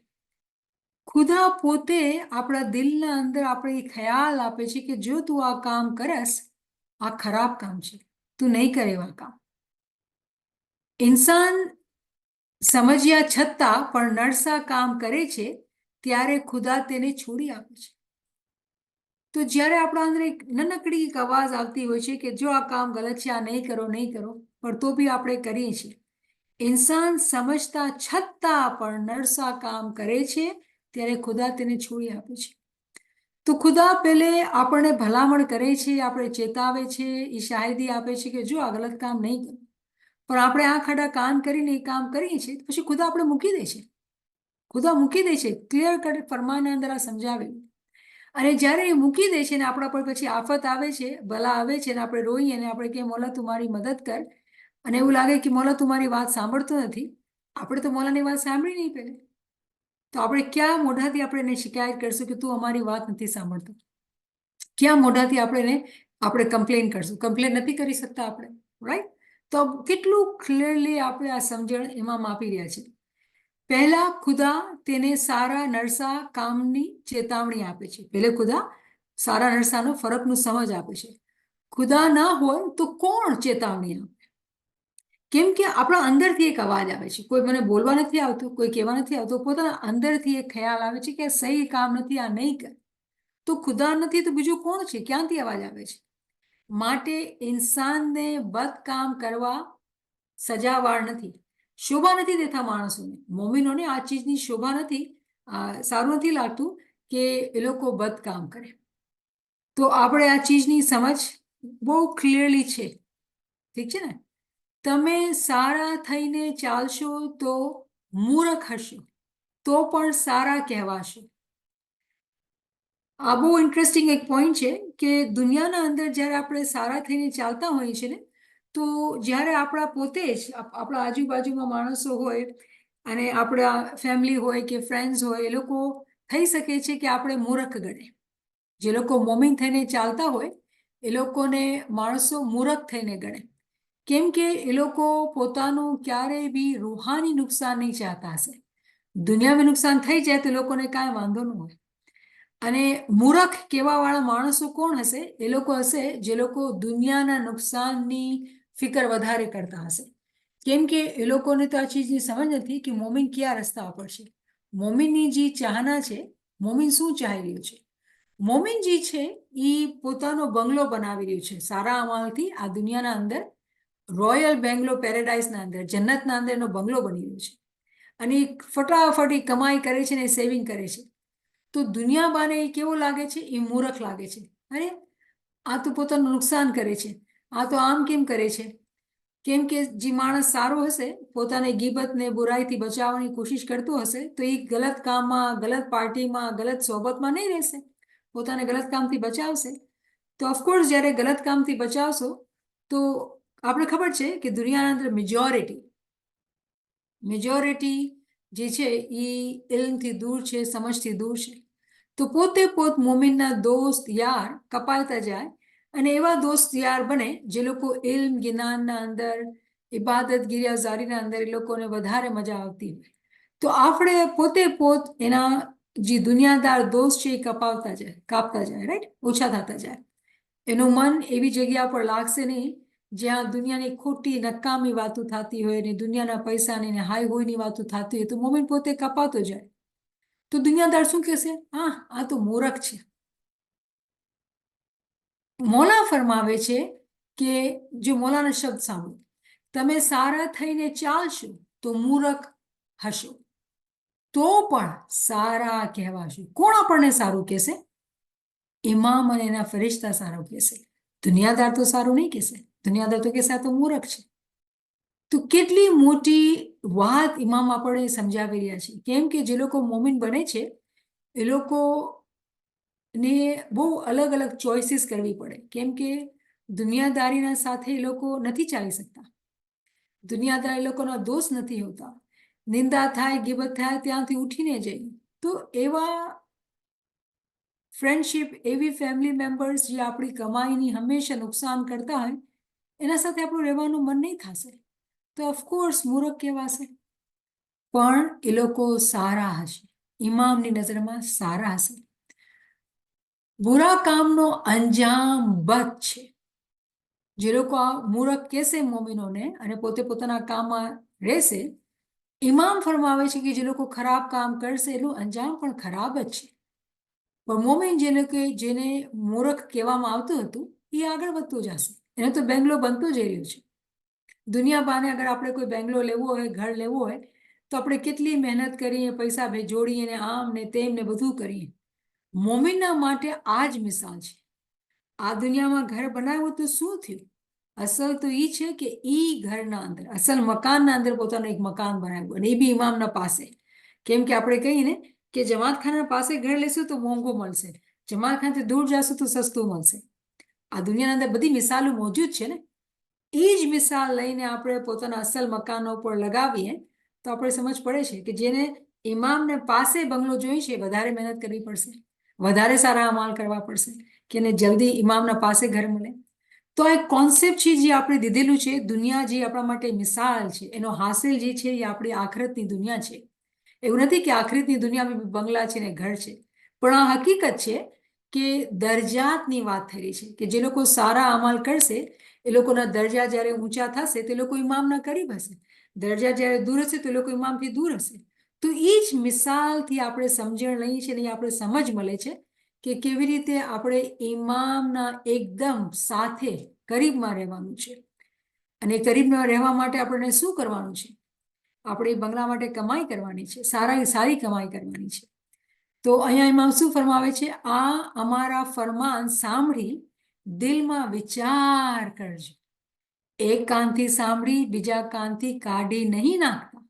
Speaker 1: ખુદા પોતે આપણા દિલના અંદર આપણે ખ્યાલ આપે છે કે જો તું આ કામ કરસ, આ ખરાબ કામ છે, તું નહીં કરે એવા કામ. ઇન્સાન સમજ્યા છતાં પણ નરસા કામ કરે છે ત્યારે ખુદા તેને છોડી આપે છે. તો જ્યારે આપણા અંદર એક નાનકડી એક અવાજ આવતી હોય છે કે જો આ કામ ગલત છે, આ નહીં કરો, નહીં કરો, પણ તો બી આપણે કરીએ છીએ. ઇન્સાન સમજતા છતાં પણ નરસા કામ કરે છે ત્યારે ખુદા તેને છોડી આપે છે. તો ખુદા પહેલે આપણને ભલામણ કરે છે, આપણે ચેતાવે છે, એ શાહિદી આપે છે કે જો આ ગલત કામ નહીં કરો, પણ આપણે આ ખાડા કાન કરીને એ કામ કરીએ છીએ. પછી ખુદા આપણે મૂકી દે છે, ખુદા મૂકી દે છે. ક્લિયર કટ ફરમાનની અંદર આ સમજાવેલું. અને જ્યારે એ મૂકી દે છે ને આપણા પર પછી આફત આવે છે, ભલા આવે છે ને આપણે રોઈએ અને આપણે કે મોલા તું મારી મદદ કર, અને એવું લાગે કે મોલા તું મારી વાત સાંભળતો નથી. આપણે તો મોલાની વાત સાંભળી નહીં પહેલે, તો આપણે ક્યાં મોઢાથી આપણે એને શિકાયત કરશું કે તું અમારી વાત નથી સાંભળતો? ક્યાં મોઢાથી આપણે કમ્પ્લેન કરશું? કમ્પ્લેન નથી કરી શકતા આપણે, રાઈટ? તો કેટલું ક્લિયરલી આપણે આ સમજણ એમાં આપી રહ્યા છે. પહેલા ખુદા તેને સારા નરસા કામની ચેતવણી આપે છે. પહેલે ખુદા સારા નરસાનો ફરકનું સમજ આપે છે. ખુદા ના હોય તો કોણ ચેતવણી આપે? કેમ કે આપણા અંદરથી એક અવાજ આવે છે, કોઈ મને બોલવા નથી આવતું, કોઈ કહેવા નથી આવતું, પોતાના અંદરથી એક ખ્યાલ આવે છે કે આ સહી કામ નથી, આ નહીં કર. તો ખુદા નથી તો બીજું કોણ છે? ક્યાંથી અવાજ આવે છે? માટે ઇન્સાનને બદ કામ કરવા સજાવાર નથી, શોભા નથી દેતા માણસોને. મોમિનોને આ ચીજની શોભા નથી, સારું નથી લાગતું કે એ લોકો બદ કામ કરે. તો આપણે આ ચીજની સમજ બહુ ક્લિયરલી છે, ઠીક છે ને? તમે સારા થઈને ચાલશો તો મૂર્ખ હશો, તો પણ સારા કહેવાશો. આ બહુ ઇન્ટરેસ્ટિંગ એક પોઈન્ટ છે કે દુનિયાના અંદર જ્યારે આપણે સારા થઈને ચાલતા હોઈએ છીએ ને, તો જ્યારે આપણા પોતે જ આપણા આજુબાજુમાં માણસો હોય અને આપણા ફેમિલી હોય કે ફ્રેન્ડ્સ હોય, એ લોકો થઈ શકે છે કે આપણે મૂર્ખ ગણે. જે લોકો મોમીન થઈને ચાલતા હોય એ લોકોને માણસો મૂર્ખ થઈને ગણે. કેમ કે એ લોકો પોતાનું ક્યારેય બી રૂહાની નુકસાન નહીં ચાહતા હશે. દુનિયામાં નુકસાન થઈ જાય તો લોકોને કાંઈ વાંધો ન હોય. અને મૂર્ખ કહેવાવાળા માણસો કોણ હશે? એ લોકો હશે જે લોકો દુનિયાના નુકસાનની ફિકર વધારે કરતા હશે. કેમ કે એ લોકોને તો આ ચીજની સમજ નથી કે મોમીન કયા રસ્તા ઉપર છે. મોમીનની જે ચાહના છે, મોમીન શું ચાહી રહ્યું છે? મોમીન જે છે એ પોતાનો બંગલો બનાવી રહ્યું છે સારા અમાલથી આ દુનિયાના અંદર. રોયલ બેંગ્લો પેરેડાઇઝના અંદર, જન્નતના અંદર એનો બંગલો બની રહ્યો છે. અને એ ફટાફટ કમાઈ કરે છે ને સેવિંગ કરે છે. તો દુનિયા બાને એ કેવો લાગે છે? એ મૂર્ખ લાગે છે. અરે આ તો પોતાનું નુકસાન કરે છે, આ તો આમ કેમ કરે છે? કેમ કે જે માણસ સારો હશે, પોતાને ગીબત ને બુરાઈથી બચાવવાની કોશિશ કરતો હશે, તો એ ગલત કામમાં, ગલત પાર્ટીમાં, ગલત સોબતમાં નહીં રહેશે, પોતાને ગલત કામથી બચાવશે. તો ઓફકોર્સ જ્યારે ગલત કામથી બચાવશો તો આપણે ખબર છે કે દુનિયાના અંદર મેજોરિટી જે છે એ ઇલ્મથી દૂર છે, સમજથી દૂર છે. તો પોતે પોત મોમિનના દોસ્ત યાર કપાતા જાય અને એવા દોસ્ત યાર બને જે લોકો ઇલ્મ જ્ઞાનના અંદર, ઇબાદત ગિરિયાઝારીના અંદર એ લોકોને વધારે મજા આવતી હોય. તો આપણે પોતે પોત એના જે દુનિયાદાર દોસ્ત છે એ કાપતા જાય, રાઈટ? ઓછા થતા જાય. એનું મન એવી જગ્યા પર લાગશે નહીં જ્યાં દુનિયાની ખોટી નકામી વાતો થતી હોય ને દુનિયાના પૈસાની ને હાઈ હોઈની વાતો થતી હોય, તો મોમિન પોતે કપાતો જાય. તો દુનિયાદાર શું કહેશે? હા, આ તો મૂર્ખ છે. મોલા ફરમાવે છે કે જો મોલાના શબ્દ સાંભળો, તમે સારા થઈને ચાલશો તો મૂર્ખ હશો, તો પણ સારા કહેવાશો. કોણ આપણને સારું કહેશે? ઇમામ અને એના ફરિશ્તા સારું કહેશે. દુનિયાદાર તો સારું નહીં કહેશે. દુનિયાદાર તો કહેશે આ તો મૂર્ખ છે. તો કેટલી મોટી વાત ઇમામ આપણે સમજાવી રહ્યા છે. કેમ કે જે લોકો મોમિન બને છે એ લોકોને બહુ અલગ અલગ ચોઇસીસ કરવી પડે. કેમ કે દુનિયાદારીના સાથે એ લોકો નથી ચાલી શકતા. દુનિયાદાર એ લોકોના દોષ નથી હોતા. નિંદા થાય, ગિબત થાય, ત્યાંથી ઉઠીને જઈએ. તો એવા ફ્રેન્ડશિપ, એવી ફેમિલી મેમ્બર્સ જે આપણી કમાઈની હંમેશા નુકસાન કરતા હોય, એના સાથે આપણું રહેવાનું મન નહીં થશે. તો ઓફકોર્સ મૂર્ખ કહેવાશે. પણ એ લોકો સારા હશે, ઇમામની નજરમાં સારા હશે. બુરા કામનો અંજામ બદ છે. જે લોકો આ મૂર્ખ કહેશે મોમિનોને અને પોતે પોતાના કામમાં રહેશે, ઇમામ ફરમાવે છે કે જે લોકો ખરાબ કામ કરશે એનું અંજામ પણ ખરાબ જ છે. પણ મોમિન જેને મૂર્ખ કહેવામાં આવતું હતું એ આગળ વધતો જશે. એને તો બેંગ્લો બનતો જઈ રહ્યો છે. દુનિયા બાને અગર આપણે કોઈ બેંગ્લો લેવો હોય, ઘર લેવું હોય, તો આપણે કેટલી મહેનત કરીએ, પૈસા જોડીએ ને આમ ને તેમ ને બધું કરીએ. મોમિનના માટે આ જ મિસાલ છે. આ દુનિયામાં ઘર બનાવ્યું તો શું થયું? અસલ તો એ છે કે એ ઘરના અંદર, અસલ મકાનના અંદર પોતાનું એક મકાન બનાવ્યું, અને એ બી ઇમામના પાસે. કેમ કે આપણે કહીએ ને કે જમાતખાના પાસે ઘર લેશું તો મોંઘું મળશે, જમાતખાનાથી દૂર જશું તો સસ્તું મળશે. આ દુનિયાના અંદર બધી મિસાલો મોજૂદ છે ને. એ જ મિસાલ લઈને આપણે પોતાના અસલ મકાનો પર લગાવીએ તો આપણે સમજ પડે છે કે જેને ઇમામને પાસે બંગલો જોઈ છે, વધારે મહેનત કરવી પડશે, વધારે સારા અમાલ કરવા પડશે કે એને જલ્દી ઇમામના પાસે ઘર મળે. તો આ એક કોન્સેપ્ટ છે જે આપણે દીધેલું છે. દુનિયા જે આપણા માટે મિસાલ છે, એનો હાસિલ જે છે એ આપણી આખરતની દુનિયા છે. એવું નથી કે આખરતની દુનિયામાં બંગલા છે ને ઘર છે, પણ આ હકીકત છે કે દરજાતની વાત થઈ રહી છે કે જે લોકો સારા અમાલ કરશે એ લોકોના દરજ્જા જ્યારે ઊંચા થશે તે લોકો ઇમામના કરીબ હશે, દરજ્જા જ્યારે દૂર હશે તો એ લોકો ઇમામથી દૂર હશે. તો એ જ મિસાલથી આપણે સમજણ લઈએ છીએ અને આપણે સમજ મળે છે કે કેવી રીતે આપણે ઇમામના એકદમ સાથે કરીબમાં રહેવાનું છે. અને કરીબમાં રહેવા માટે આપણને શું કરવાનું છે? આપણે બંગલા માટે કમાઈ કરવાની છે, સારી કમાઈ કરવાની છે. તો અહીંયા ઇમામ શું ફરમાવે છે? આ અમારા ફરમાન સાંભળી દિલમાં વિચાર કરજો. એક કાનથી સાંભળી બીજા કાનથી કાઢી નહીં નાખતા.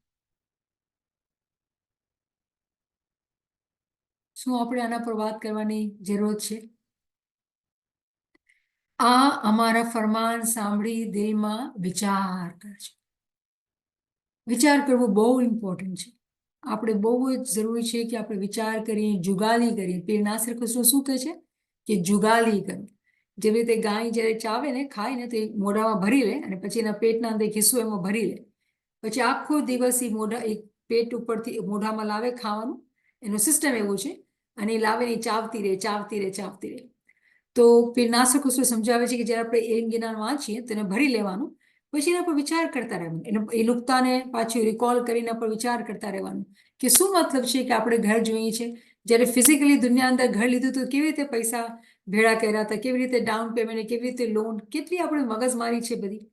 Speaker 1: શું આપણે આના પર વાત કરવાની જરૂર છે? આ અમારા ફરમાન સાંભળી દિલમાં વિચાર કરજો. વિચાર કરવો બહુ ઇમ્પોર્ટન્ટ છે. આપણે બહુ જ જરૂરી છે કે આપણે વિચાર કરીએ, જુગાલી કરીએ. પીર નાસિર ખુસરો શું કહે છે કે જુગાલી કરો. જેવી રીતે ગાય જ્યારે ચાવે ને, ખાય ને તો એ મોઢામાં ભરી લે અને પછી એના પેટના અંદર ખિસ્સો એમાં ભરી લે. પછી આખો દિવસ એ પેટ ઉપરથી મોઢામાં લાવે ખાવાનું, એનો સિસ્ટમ એવું છે. અને એ લાવે ને ચાવતી રહે, ચાવતી રહે, ચાવતી રહે. તો પીર નાસિર ખુસરો સમજાવે છે કે જ્યારે આપણે ઇલ્મ ગિનાન વાંચીએ તો એને ભરી લેવાનું, પછી એના પર વિચાર કરતા રહેવાનું. એ નુક્તાને પાછું રિકોલ કરીને પર વિચાર કરતા રહેવાનું કે શું મતલબ છે કે આપણે ઘર જોઈએ છે. જ્યારે ફિઝિકલી દુનિયા અંદર ઘર લીધું તો કેવી રીતે પૈસા ભેળા કર્યા હતા, કેવી રીતે ડાઉન પેમેન્ટ, કેવી રીતે લોન, કેટલી આપણે મગજમારી છે બધી.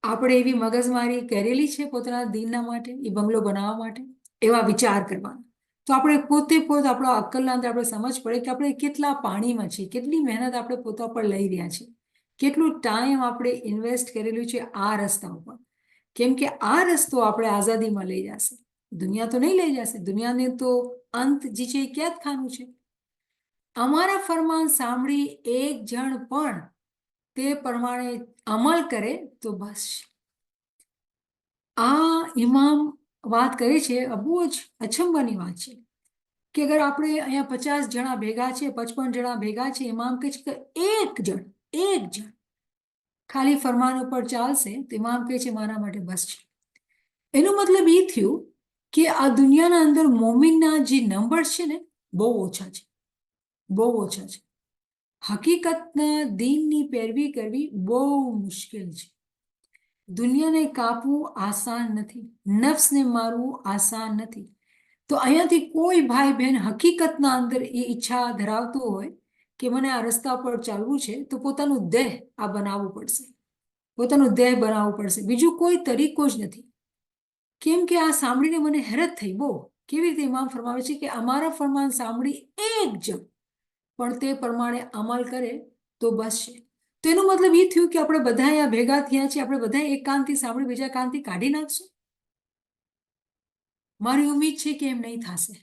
Speaker 1: આપણે એવી મગજમારી કરેલી છે પોતાના દીનના માટે, એ બંગલો બનાવવા માટે, એવા વિચાર કરવાના. તો આપણે પોતે આપણા અક્કલના અંદર આપણે સમજ પડે કે આપણે કેટલા પાણીમાં છીએ, કેટલી મહેનત આપણે પોતા પર લઈ રહ્યા છીએ, કેટલું ટાઈમ આપણે ઇન્વેસ્ટ કરેલું છે આ રસ્તા ઉપર. કેમ કે આ રસ્તો આપણે આઝાદીમાં લઈ જશે, દુનિયા તો નહીં લઈ જશે. દુનિયાને તો અંત જે છે એ કેદ ખાનું છે. અમારા ફરમાન સાંભળી એક જણ પણ તે પ્રમાણે અમલ કરે તો બસ. આ ઇમામ વાત કરે છે, બહુ જ અચંબાની વાત છે કે અગર આપણે અહીંયા 50 જણા ભેગા છે, 55 જણા ભેગા છે, ઇમામ કહે છે કે એક જણ ખાલી ફરમાન ઉપર ચાલશે તો ઇમામ કહે છે મારા માટે બસ છે. એનો મતલબ એ થયું કે આ દુનિયાના અંદર મોમિનના જે નંબર છે ને બહુ ઓછા છે, બહુ ઓછા છે. હકીકતના દીનની પેરવી કરવી બહુ મુશ્કેલ છે. દુનિયાને કાપવું આસાન નથી, નફ્સને મારવું આસાન નથી. તો અહીંયાથી કોઈ ભાઈ બહેન હકીકતના અંદર એ ઈચ્છા ધરાવતો હોય કે મને આ રસ્તા પર ચાલવું છે તો પોતાનું દેહ આ બનાવવું પડશે, પોતાનું દેહ બનાવવું પડશે. બીજું કોઈ તરીકો જ નથી. કેમ કે આ સાંભળીને મને હેરત થઈ બહુ. કેવી રીતે ઇમામ ફરમાવે છે કે અમારા ફરમાન સાંભળી એક જણ પણ તે પ્રમાણે અમલ કરે તો બસ છે. તો એનો મતલબ એ થયું કે આપણે બધા અહીંયા ભેગા થયા છીએ, આપણે બધા એક કાનથી સાંભળી બીજા કાનથી કાઢી નાખશું. મારી ઉમ્મીદ છે કે એમ નહીં થશે.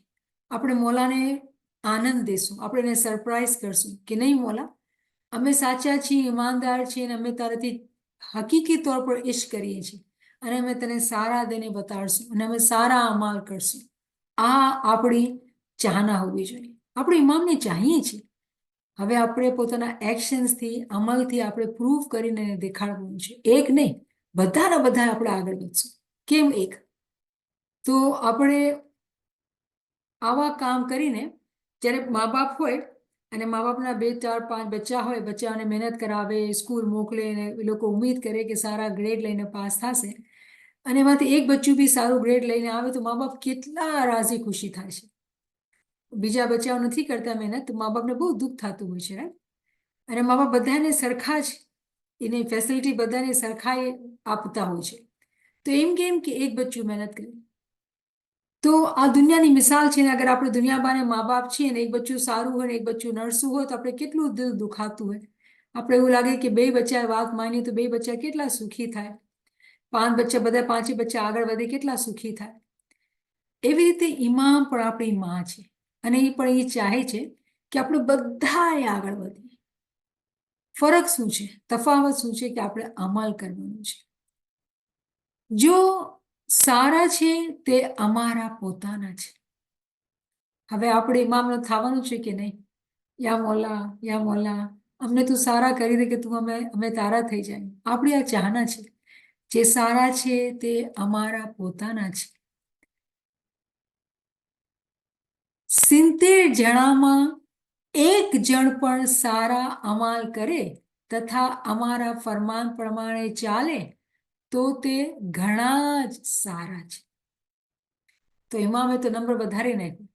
Speaker 1: આપણે મોલાને આનંદ દેશું, આપણે એને સરપ્રાઈઝ કરશું કે નહીં મોલા, અમે સાચા છીએ, ઈમાનદાર છીએ અને અમે તારાથી હકીકી તौर પર ઇશ્ક કરીએ છીએ અને અમે તને સારા દેને બતાડશું અને અમે સારા અમાલ કરશું. આ આપણી ચાહના હોવી જોઈએ. આપણે ઇમામને ચાહીએ છીએ. હવે આપણે પોતાના એક્શન્સથી, અમલથી આપણે પ્રૂવ કરીને એને દેખાડવું છે. એક નહીં, બધાના બધા આપણે આગળ વધશું. કેમ એક? તો આપણે આવા કામ કરીને જ્યારે મા બાપ હોય અને મા બાપના 2, 4, 5 બચ્ચા હોય, બચ્ચાઓને મહેનત કરાવે, સ્કૂલ મોકલે અને એ લોકો ઉમ્મીદ કરે કે સારા ગ્રેડ લઈને પાસ થશે અને એમાંથી એક બચ્ચું બી સારું ગ્રેડ લઈને આવે તો મા બાપ કેટલા રાજી ખુશી થાય છે. બીજા બચ્ચાઓ નથી કરતા મહેનત તો મા બાપને બહુ દુઃખ થતું હોય છે, રાઈટ? અને મા બાપ બધાને સરખા જ એની ફેસિલિટી બધાને સરખાઈ આપતા હોય છે. તો એમ કેમ કે એક બચ્ચું મહેનત કરે. તો આ દુનિયાની મિસાલ છે ને, અગર આપણે દુનિયાબાને મા બાપ છીએ ને એક બચ્ચું સારું હોય ને એક બચ્ચું નરસું હોય તો આપણે કેટલું દિલ દુખાતું હોય. આપણે એવું લાગે કે 2 બચ્ચા વાત માની તો 2 બચ્ચા કેટલા સુખી થાય, 5 બચ્ચા, બધા 5 બચ્ચા આગળ વધે કેટલા સુખી થાય. એવી રીતે ઇમામ પણ આપણી માં છે અને એ પણ એ ચાહે છે કે આપણે બધાએ આગળ વધીએ. ફરક શું છે, તફાવત શું છે કે આપણે અમલ કરવાનું છે. જો સારા છે તે અમારા પોતાના છે. હવે આપણે ઇમામ થવાનું છે કે નહીં? યા મોલા અમને તું સારા કરી દે કે તું અમે તારા થઈ જાય. આપણી આ ચાહના છે. જે સારા છે તે અમારા પોતાના છે. 70 જણામાં એક જણ પણ સારા અમાલ કરે તથા અમારા ફરમાન પ્રમાણે ચાલે તો તે ઘણા જ સારા છે. તો ઇમામે તો નંબર વધારી નાખ્યો.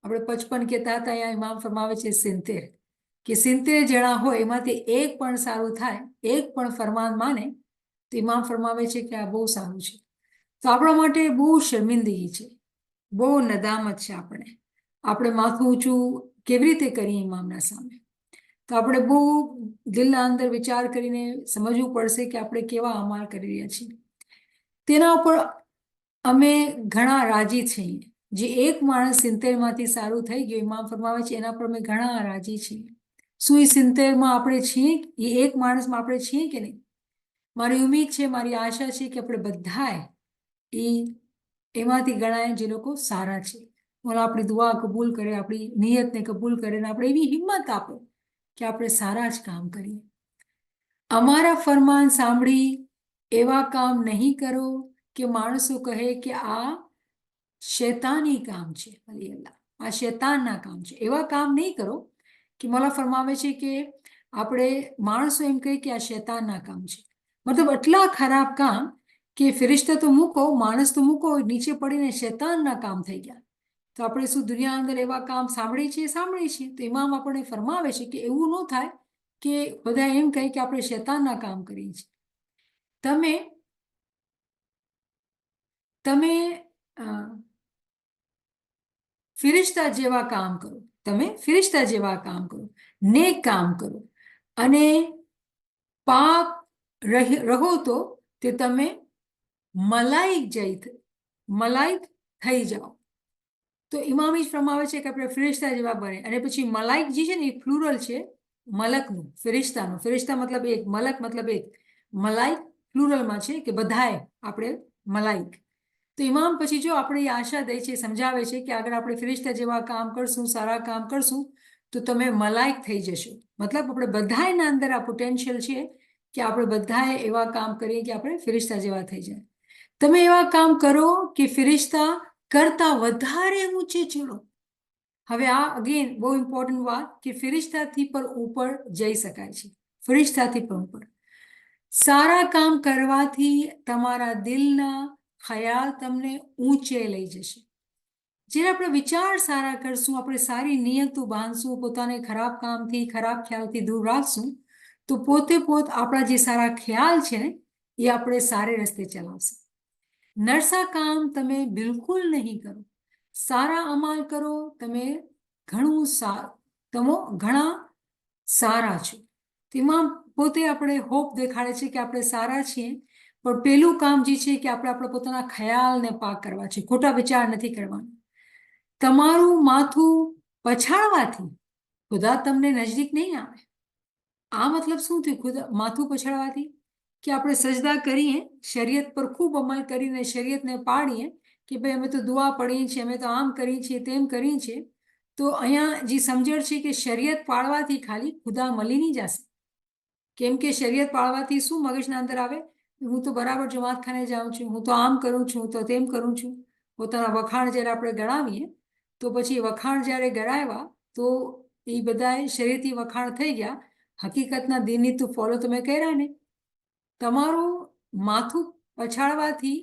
Speaker 1: આપણે 55 કહેતા હતા, અહીંયા ઇમામ ફરમાવે છે 70, કે 70 જણા હોય એમાંથી એક પણ સારું થાય, એક પણ ફરમાન માને, તો ઇમામ ફરમાવે છે કે આ બહુ સારું છે. તો આપણા માટે બહુ શર્મિંદગી છે, બહુ નદામત છે. આપણે માથું ઊંચું કેવી રીતે કરીએ ઇમામના સામે? તો આપણે બહુ દિલના અંદર વિચાર કરીને સમજવું પડશે કે આપણે કેવા અમાલ કરી રહ્યા છીએ. તેના ઉપર અમે ઘણા રાજી છીએ. જે એક માણસ 70માંથી સારું થઈ ગયું, ઇમામ ફરમાવે છે એના પર અમે ઘણા રાજી છીએ. શું એ 70માં આપણે છીએ? એ એક માણસમાં આપણે છીએ કે નહીં? મારી ઉમ્મીદ છે, મારી આશા છે કે આપણે બધાએ એમાંથી ગણાય જે લોકો સારા છે. મોલા આપણી દુઆ કબૂલ કરે, આપણી નિયતને કબૂલ કરે, ને આપણે એવી હિંમત આપે કે આપણે સારા જ કામ કરીએ. અમારા ફરમાન સાંભળી એવા કામ નહીં કરો કે માણસો કહે કે આ શૈતાની કામ છે. અલી અલ્લાહ, આ શૈતાનના કામ છે. એવા કામ નહીં કરો કે મોલા ફરમાવે છે કે આપણે માણસો એમ કહે કે આ શૈતાનના કામ છે. મતલબ આટલા ખરાબ કામ કે ફિરિશ્તા તો મૂકો, માણસ તો મૂકો, નીચે પડીને શૈતાનના કામ થઈ ગયા. તો આપણે શું દુનિયા અંદર એવા કામ સાંભળીએ છીએ? તો ઇમામ આપણને ફરમાવે છે કે એવું ન થાય કે બધા એમ કહે કે આપણે શૈતાનના કામ કરીએ છીએ. તમે ફિરિશ્તા જેવા કામ કરો, તમે ફિરિશ્તા જેવા કામ કરો, નેક કામ કરો, અને પાક રહો તો તે તમે મલાઈક થઈ જાઓ. તો ઇમામ જ ફરમાવે છે કે આપણે ફિરિશ્તા જેવા બને. અને પછી મલાઈક જે છે ને એ પ્લુરલ છે મલકનું, ફિરિશ્તાનું. ફિરિશ્તા મતલબ એક, મલક મતલબ એક, મલાઈક પ્લુરલમાં છે કે બધાએ આપણે મલાઈક. તો ઇમામ પછી જો આપણે એ આશા દે છે, સમજાવે છે કે અગર આપણે ફિરિશ્તા જેવા કામ કરશું, સારા કામ કરશું, તો તમે મલાઈક થઈ જશો. મતલબ આપણે બધાના અંદર આ પોટેન્શિયલ છે કે આપણે બધાએ એવા કામ કરીએ કે આપણે ફિરિશ્તા જેવા થઈ જાય. તમે એવા કામ કરો કે ફિરિશ્તા કરતા વધારે ઊંચે ચડો. હવે આ અગેન બહુ ઇમ્પોર્ટન્ટ વાત કે ફિરિશ્તાથી પર ઉપર જઈ શકાય છે, ફિરિશ્તાથી પણ ઉપર. સારા કામ કરવાથી તમારા દિલના ખ્યાલ તમને ઊંચે લઈ જશે. જ્યારે આપણે વિચાર સારા કરશું, આપણે સારી નિયતો બાંધશું, પોતાને ખરાબ કામથી, ખરાબ ખ્યાલથી દૂર રાખશું, તો પોતે આપણા જે સારા ખ્યાલ છે ને એ આપણે સારે રસ્તે ચલાવશે. નરસા કામ તમે બિલકુલ નહીં કરો. સારા અમાલ કરો. તમે ઘણા સારા છો. તેમાં પોતે આપણે હોપ દેખાડે છે કે આપણે સારા છીએ. પણ પેલું કામ જે છે કે આપણે આપણા પોતાના ખ્યાલને પાક કરવા છે, ખોટા વિચાર નથી કરવાના. તમારું માથું પછાડવાથી ખુદા તમને નજદીક નહીં આવે. આ મતલબ શું થયું? ખુદા માથું પછાડવાથી કે આપણે સજદા કરીએ, શરીયત પર ખૂબ અમલ કરીને શરીયતને પાડીએ કે ભાઈ અમે તો દુઆ પડીએ છીએ, અમે તો આમ કરીએ છીએ, તેમ કરીએ છીએ. તો અહીંયા જે સમજણ છે કે શરીયત પાળવાથી ખાલી ખુદા મળી નહીં જશે. કેમ કે શરીયત પાળવાથી શું મગજના અંદર આવે? હું તો બરાબર જમાતખાને જાઉં છું, હું તો આમ કરું છું, તો તેમ કરું છું. પોતાના વખાણ જ્યારે આપણે ગણાવીએ તો પછી વખાણ જ્યારે ગણાવ્યા તો એ બધાએ શરીરથી વખાણ થઈ ગયા, હકીકતના દીનની તો ફોલો તમે કર્યા ને. તમારું માથું પછાડવાથી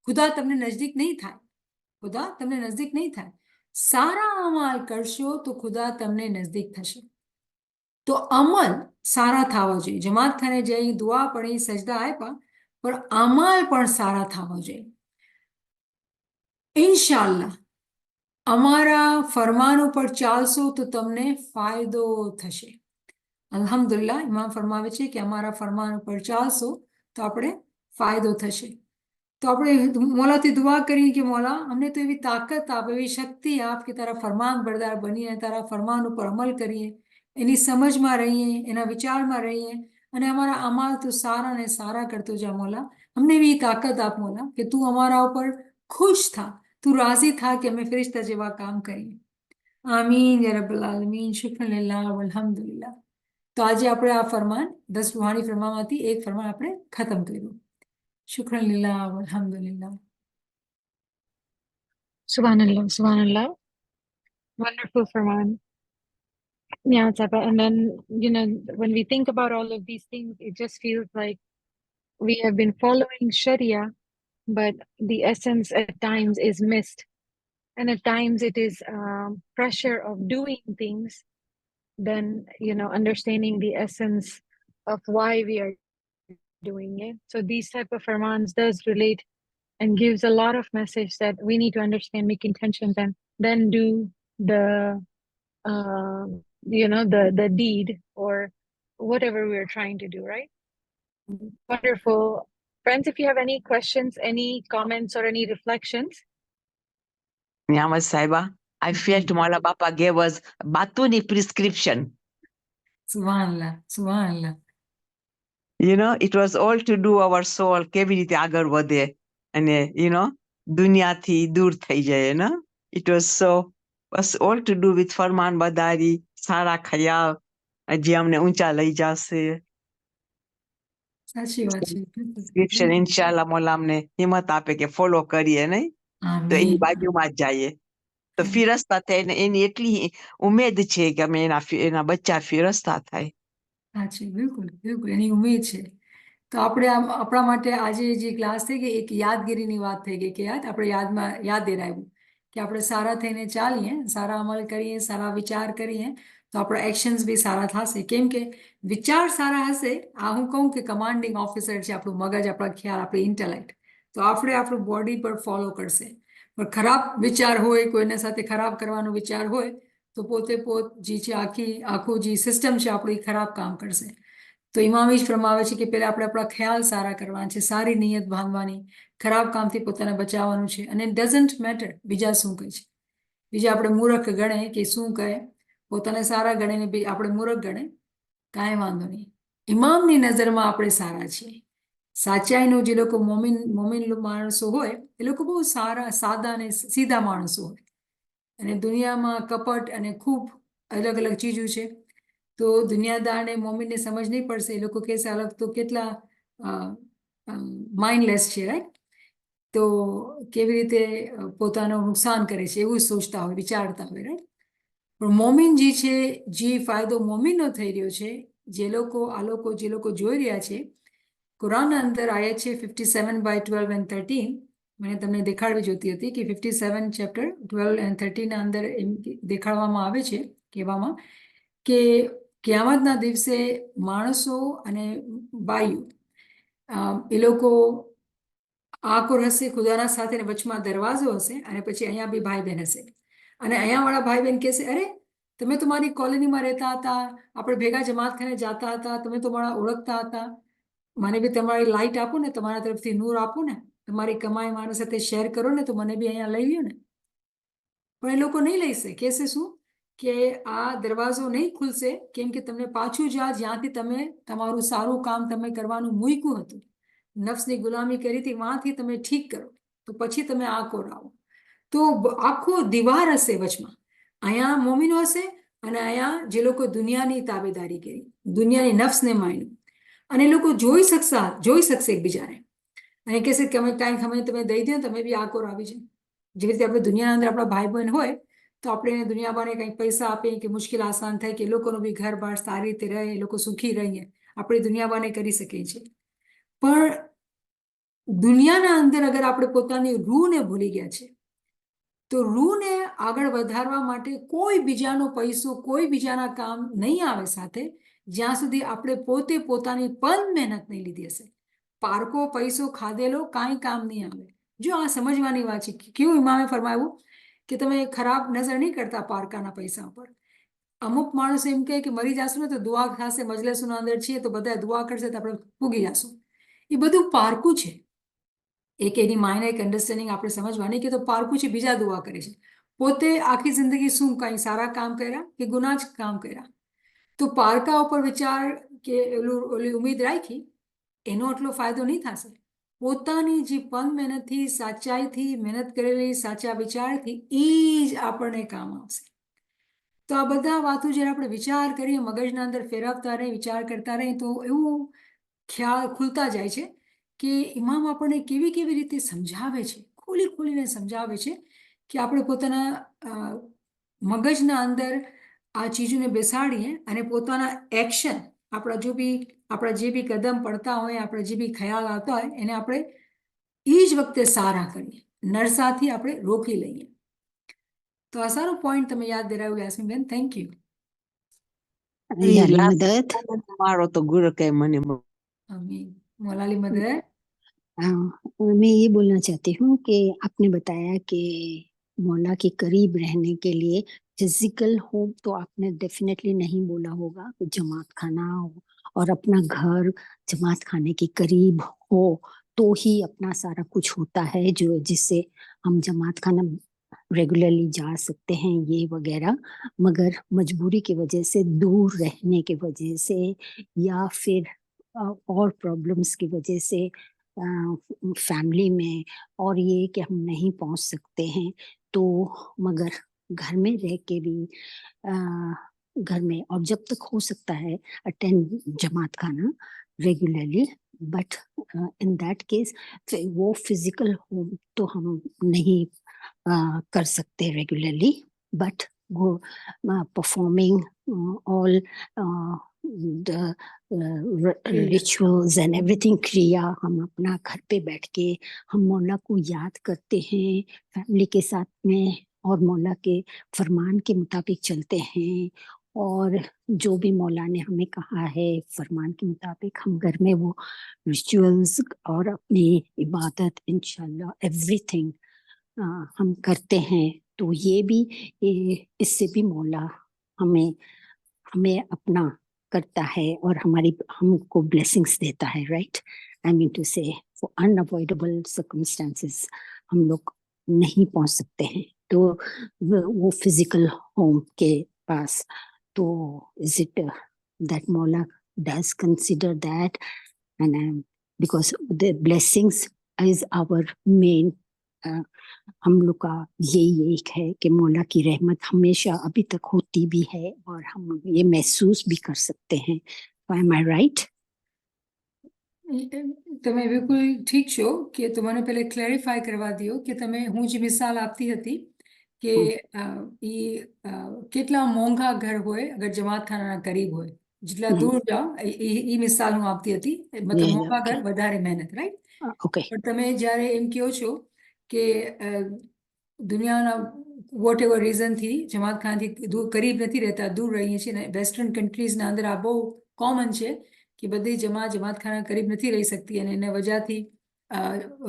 Speaker 1: ખુદા તમને નજદીક નહીં થાય. ખુદા તમને નજદીક નહીં થાય. સારા અમાલ કરશો તો ખુદા તમને નજદીક થશે. તો અમલ સારા થવા જોઈએ. જમાતખાને જઈ દુઆ પડી, સજદા આપ્યા, પણ અમાલ પણ સારા થવા જોઈએ. ઇન્શાઅલ્લાહ અમારા ફરમાન ઉપર ચાલશો તો તમને ફાયદો થશે. અલ્હમ્દુલિલ્લાહ, ઇમામ ફરમાવે છે કે અમારા ફરમાન ઉપર ચાલશો તો આપણે ફાયદો થશે. તો આપણે મોલાથી દુઆ કરીએ કે મોલા અમને તો એવી તાકાત આપ, એવી શક્તિ આપ કે તારા ફરમાન બરદાર બનીએ, તારા ફરમાન ઉપર અમલ કરીએ, એની સમજમાં રહીએ, એના વિચારમાં રહીએ, અને અમારા અમાલ તો સારા ને સારા કરતો જા મોલા. અમને એવી તાકાત આપ મોલા કે તું અમારા ઉપર ખુશ થા, તું રાજી થા કે અમે ફિરિશ્તા જેવા કામ કરીએ. આમીન યા રબ્બલ આલમીન. શુક્રન લિલ્લાહ વલ્હમ્દુલિલ્લાહ. તો આજે આપણે આ ફરમાન 10 રૂહાની ફરમાનમાંથી એક ફરમાન આપણે ખતમ કર્યું. શુક્રન લિલ્લાહ વલ્હમ્દુલિલ્લાહ.
Speaker 2: Subhanallah, Subhanallah. Wonderful Farman. Yeah, Zaba. And then, when we think about all of these things, it just feels like we have been following Sharia, but the essence at times is missed. And at times it is pressure of doing things than, understanding the essence of why we are doing it. So these type of firmans does relate and gives a lot of message that we need to understand, make intentions, and then do the the deed or whatever we're trying to do, right? Wonderful. Friends, if you have any questions, any comments, or any reflections.
Speaker 3: Niamat Saiba, I felt Mala Bapa gave us Batuni prescription.
Speaker 1: Subhanallah, Subhanallah.
Speaker 3: It was all to do our soul, કેવી રીતે આગળ વધે અને દુનિયાથી દૂર થઈ જાય. It was all to do with ફરમાન બદારી, સારા ખયાલ, જે અમને ઊંચા લઈ જશે.
Speaker 1: સાચી વાત છે.
Speaker 3: સ્ક્રિપ્શન ઇન્શાલ્લાહ મોલા અમને હિંમત આપે કે ફોલો કરીએ નહીં તો એની
Speaker 1: આમીન.
Speaker 3: બાજુમાં જ જઈએ. તો ફિરસ્તા થઈને એની એટલી ઉમેદ છે કે અમે એના બચ્ચા ફિરસ્તા થાય.
Speaker 1: સાચી, બિલકુલ બિલકુલ એની ઉમેદ છે. તો આપણે આપણા માટે આજે જે ક્લાસ થઈ ગઈ એક યાદગીરીની વાત થઈ ગઈ કે આપણે યાદ દેરાયું કે આપણે સારા થઈને ચાલીએ, સારા અમલ કરીએ, સારા વિચાર કરીએ તો આપણા એક્શન્સ બી સારા થશે. કેમ કે વિચાર સારા હશે, આ હું કહું કે કમાન્ડિંગ ઓફિસર છે આપણું મગજ, આપણા ખ્યાલ, આપણી ઇન્ટેલેક્ટ, તો આપણે આપણું બોડી પર ફોલો કરશે. પણ ખરાબ વિચાર હોય, કોઈના સાથે ખરાબ કરવાનો વિચાર હોય તો પોતે જે છે આખું જે સિસ્ટમ છે આપણું એ ખરાબ કામ કરશે. તો ઇમામ જ ફરમાવે છે કે પહેલા આપણે આપણા ખ્યાલ સારા કરવાના છે, સારી નિયત બાંધવાની, ખરાબ કામથી પોતાને બચાવવાનું છે. અને ડઝન્ટ મેટર બીજા શું કહે છે, બીજા આપણે મૂર્ખ ગણે કે શું કહે, પોતાને સારા ગણે ને આપણે મૂર્ખ ગણે, કાંઈ વાંધો નહીં. ઇમામની નજરમાં આપણે સારા છીએ. સાચાઈનો જે લોકો મોમિન માણસો હોય એ લોકો બહુ સારા, સાદા અને સીધા માણસો હોય. અને દુનિયામાં કપટ અને ખૂબ અલગ અલગ ચીજો છે. તો દુનિયાદારને મોમિનને સમજ નહીં પડશે, એ લોકો કહેશે અલગ તો કેટલા માઇન્ડલેસ છે, રાઈટ? તો કેવી રીતે પોતાનું નુકસાન કરે છે એવું સોચતા હોય, વિચારતા હોય, રાઈટ? પણ મોમિન જે છે, જે ફાયદો મોમિનનો થઈ રહ્યો છે, જે લોકો જોઈ રહ્યા છે, કુરાનના અંદર આયત છે 57:12-13. મને તમને દેખાડવી જોતી હતી કે 57 ચેપ્ટર 12 અને 13 ના અંદર એમ દેખાડવામાં આવે છે, કહેવામાં કે કિયામતના દિવસે માણસો અને બાયુ એ લોકો આકોર હશે ખુદાના સાથે, વચમાં દરવાજો હશે અને પછી અહીંયા બી ભાઈ બહેન હશે. અને અહીંયા વાળા ભાઈ બહેન કહેશે, અરે તમે તો મારી કોલોનીમાં રહેતા હતા, આપણે ભેગા જમાત ખાને જતા હતા, તમે તો મારા ઓળખતા હતા, મને બી તમારી લાઈટ આપો ને, તમારા તરફથી નૂર આપો ને, તમારી કમાઈ મારા સાથે શેર કરો ને, તો મને બી અહીંયા લઈ લ્યો ને. પણ એ લોકો નહીં લઈશે. કહેશે શું કે આ દરવાજો નહીં ખુલશે, કેમ કે તમને પાછું જ્યાંથી તમે તમારું સારું કામ તમે કરવાનું મૂક્યું હતું, નફ્સની ગુલામી કરી હતી, વાંથી તમે ઠીક કરો તો પછી તમે આ કોરાવો. તો આખો દીવાર હશે વચમાં, અહીંયા મોમિનો હશે અને અહીંયા જે લોકો દુનિયાની તાબેદારી કરી, દુનિયાની નફ્સને માન્યું, અને એ લોકો જોઈ શકશે એકબીજાને અને કહેશે કે અમે કાંઈ સમય તમે દઈ દો, તમે બી આકોર આવી જાય. જેવી રીતે આપણે દુનિયાના અંદર આપણા ભાઈ બહેન હોય તો આપણે દુનિયામાં કંઈક પૈસા આપીએ કે મુશ્કેલ આસાન થાય કે એ લોકોનું બી ઘર બાર સારી રીતે રહે, એ લોકો સુખી રહીએ, આપણે દુનિયામાં કરી શકીએ છીએ. પણ દુનિયાના અંદર અગર આપણે પોતાની રૂહને ભૂલી ગયા છે તો રૂહને આગળ વધારવા માટે કોઈ બીજાનો પૈસો, કોઈ બીજાના કામ નહીં આવે સાથે, જ્યાં સુધી આપણે પોતે પોતાની પણ મહેનત નહીં લીધી હશે. પારકો પૈસો ખાધેલો કાંઈ કામ નહીં આવે. જો આ સમજવાની વાત છે. કેવું ઇમામે ફરમાવ્યું કે તમે ખરાબ નજર નહીં કરતા પારકાના પૈસા પર. અમુક માણસો એમ કહે કે મરી જશું ને તો દુઆ થશે, મજલિસોના અંદર છીએ તો બધા દુઆ કરશે તો આપણે પૂગી જશું. એ બધું પારકું છે. એક એની માયને એક અન્ડરસ્ટેન્ડિંગ આપણે સમજવાની કે તો પારકું છે, બીજા દુઆ કરે છે, પોતે આખી જિંદગી શું કાંઈ સારા કામ કર્યા કે ગુનાહ જ કામ કર્યા. તો પારકા ઉપર વિચાર કે ઓલી ઉમ્મીદ રાખી એનો એટલો ફાયદો નહીં થશે. પોતાની જે પણ મહેનતથી, સાચાઈથી મહેનત કરેલી, સાચા વિચારથી એ જ આપણને કામ આવશે. તો આ બધા વાતો જ્યારે આપણે વિચાર કરીએ, મગજના અંદર ફેરવતા રહીએ, વિચાર કરતા રહીએ તો એવું ખ્યાલ ખુલતા જાય છે કે ઇમામ આપણને કેવી કેવી રીતે સમજાવે છે, ખોલીને સમજાવે છે કે આપણે પોતાના મગજના અંદર આ ચીજોને બેસાડીએ અને પોતાના એક્શન, આપણા જે બી કદમ પડતા હોય, આપણા જે બી ખ્યાલ આવતા હોય એને આપણે એ જ વખતે સારા કરીએ, નરસાથી આપણે રોકી લઈએ. તો આ સારો પોઈન્ટ તમે યાદ દિલાવ્યું યાસ્મીનબેન, થેન્ક યુ.
Speaker 4: यानी
Speaker 3: last
Speaker 4: मदद
Speaker 3: તમારો તો ગુરુ કે મને
Speaker 1: મોલાલી મદદ.
Speaker 4: मैं ये बोलना चाहती हूँ कि आपने बताया कि मौला के करीब रहने के लिए फिजिकल होम तो आपने डेफिनेटली नहीं बोला होगा, जमात खाना हो और अपना घर जमात खाने के करीब हो तो ही अपना सारा कुछ होता है, जो जिससे हम जमात खाना रेगुलरली जा सकते हैं ये वगैरह. मगर मजबूरी की वजह से, दूर रहने की वजह से या फिर और प्रॉब्लम्स की वजह से फैमिली में, और ये कि हम नहीं पहुंच सकते हैं, तो मगर घर में रह के भी घर में, और जब तक हो सकता है अटेंड जमात खाना regularly, but in that case वो फिजिकल होम तो हम नहीं कर सकते रेगुलरली, बट वो performing all the rituals and everything, क्रिया हम अपना घर पे बैठ के हम मौला को याद करते हैं फैमिली के साथ में, और मौला के फरमान के मुताबिक चलते हैं, और जो भी मौला ने हमें कहा है फरमान के मुताबिक हम घर में वो रिचुअल्स और अपनी इबादत इंशाल्लाह एवरीथिंग हम करते हैं. तो ये भी इससे भी मौला हमें अपना करता है और हमको ब्लेसिंग्स देता है, राइट. आई मीन टू से फॉर अनअवॉइडेबल सर्कमस्टेंसेस हम लोग नहीं पहुंच सकते हैं, तो वो फिजिकल होम के पास, तो इज इट दैट मौला does consider that, and because the blessings is our main, हम लोग का यही एक है कि मौला की रहमत हमेशा अभी तक होती भी है और हम ये महसूस भी कर सकते हैं. एम आई राइट?
Speaker 1: તમે બિલકુલ ઠીક છો કે તો મને પહેલે ક્લેરિફાય કરવા દો કે તમે, હું જે મિસાલ આપતી હતી કે એ કેટલા મોંઘા ઘર હોય અગર જમાતખાનાના કરીબ હોય, જેટલા દૂર જાઓ એ મિસાલ હું આપતી હતી, મતલબ મોંઘા ઘર વધારે મહેનત, રાઈટ.
Speaker 4: ઓકે.
Speaker 1: પણ તમે જ્યારે એમ કહો છો કે દુનિયાના વોટ એવર રીઝનથી જમાતખાનાથી કરીબ નથી રહેતા, દૂર રહીએ છીએ, ને વેસ્ટર્ન કન્ટ્રીઝના અંદર આ બહુ કોમન છે કે બધી જમાતખાના કરીબ નથી રહી શકતી અને એના વજહથી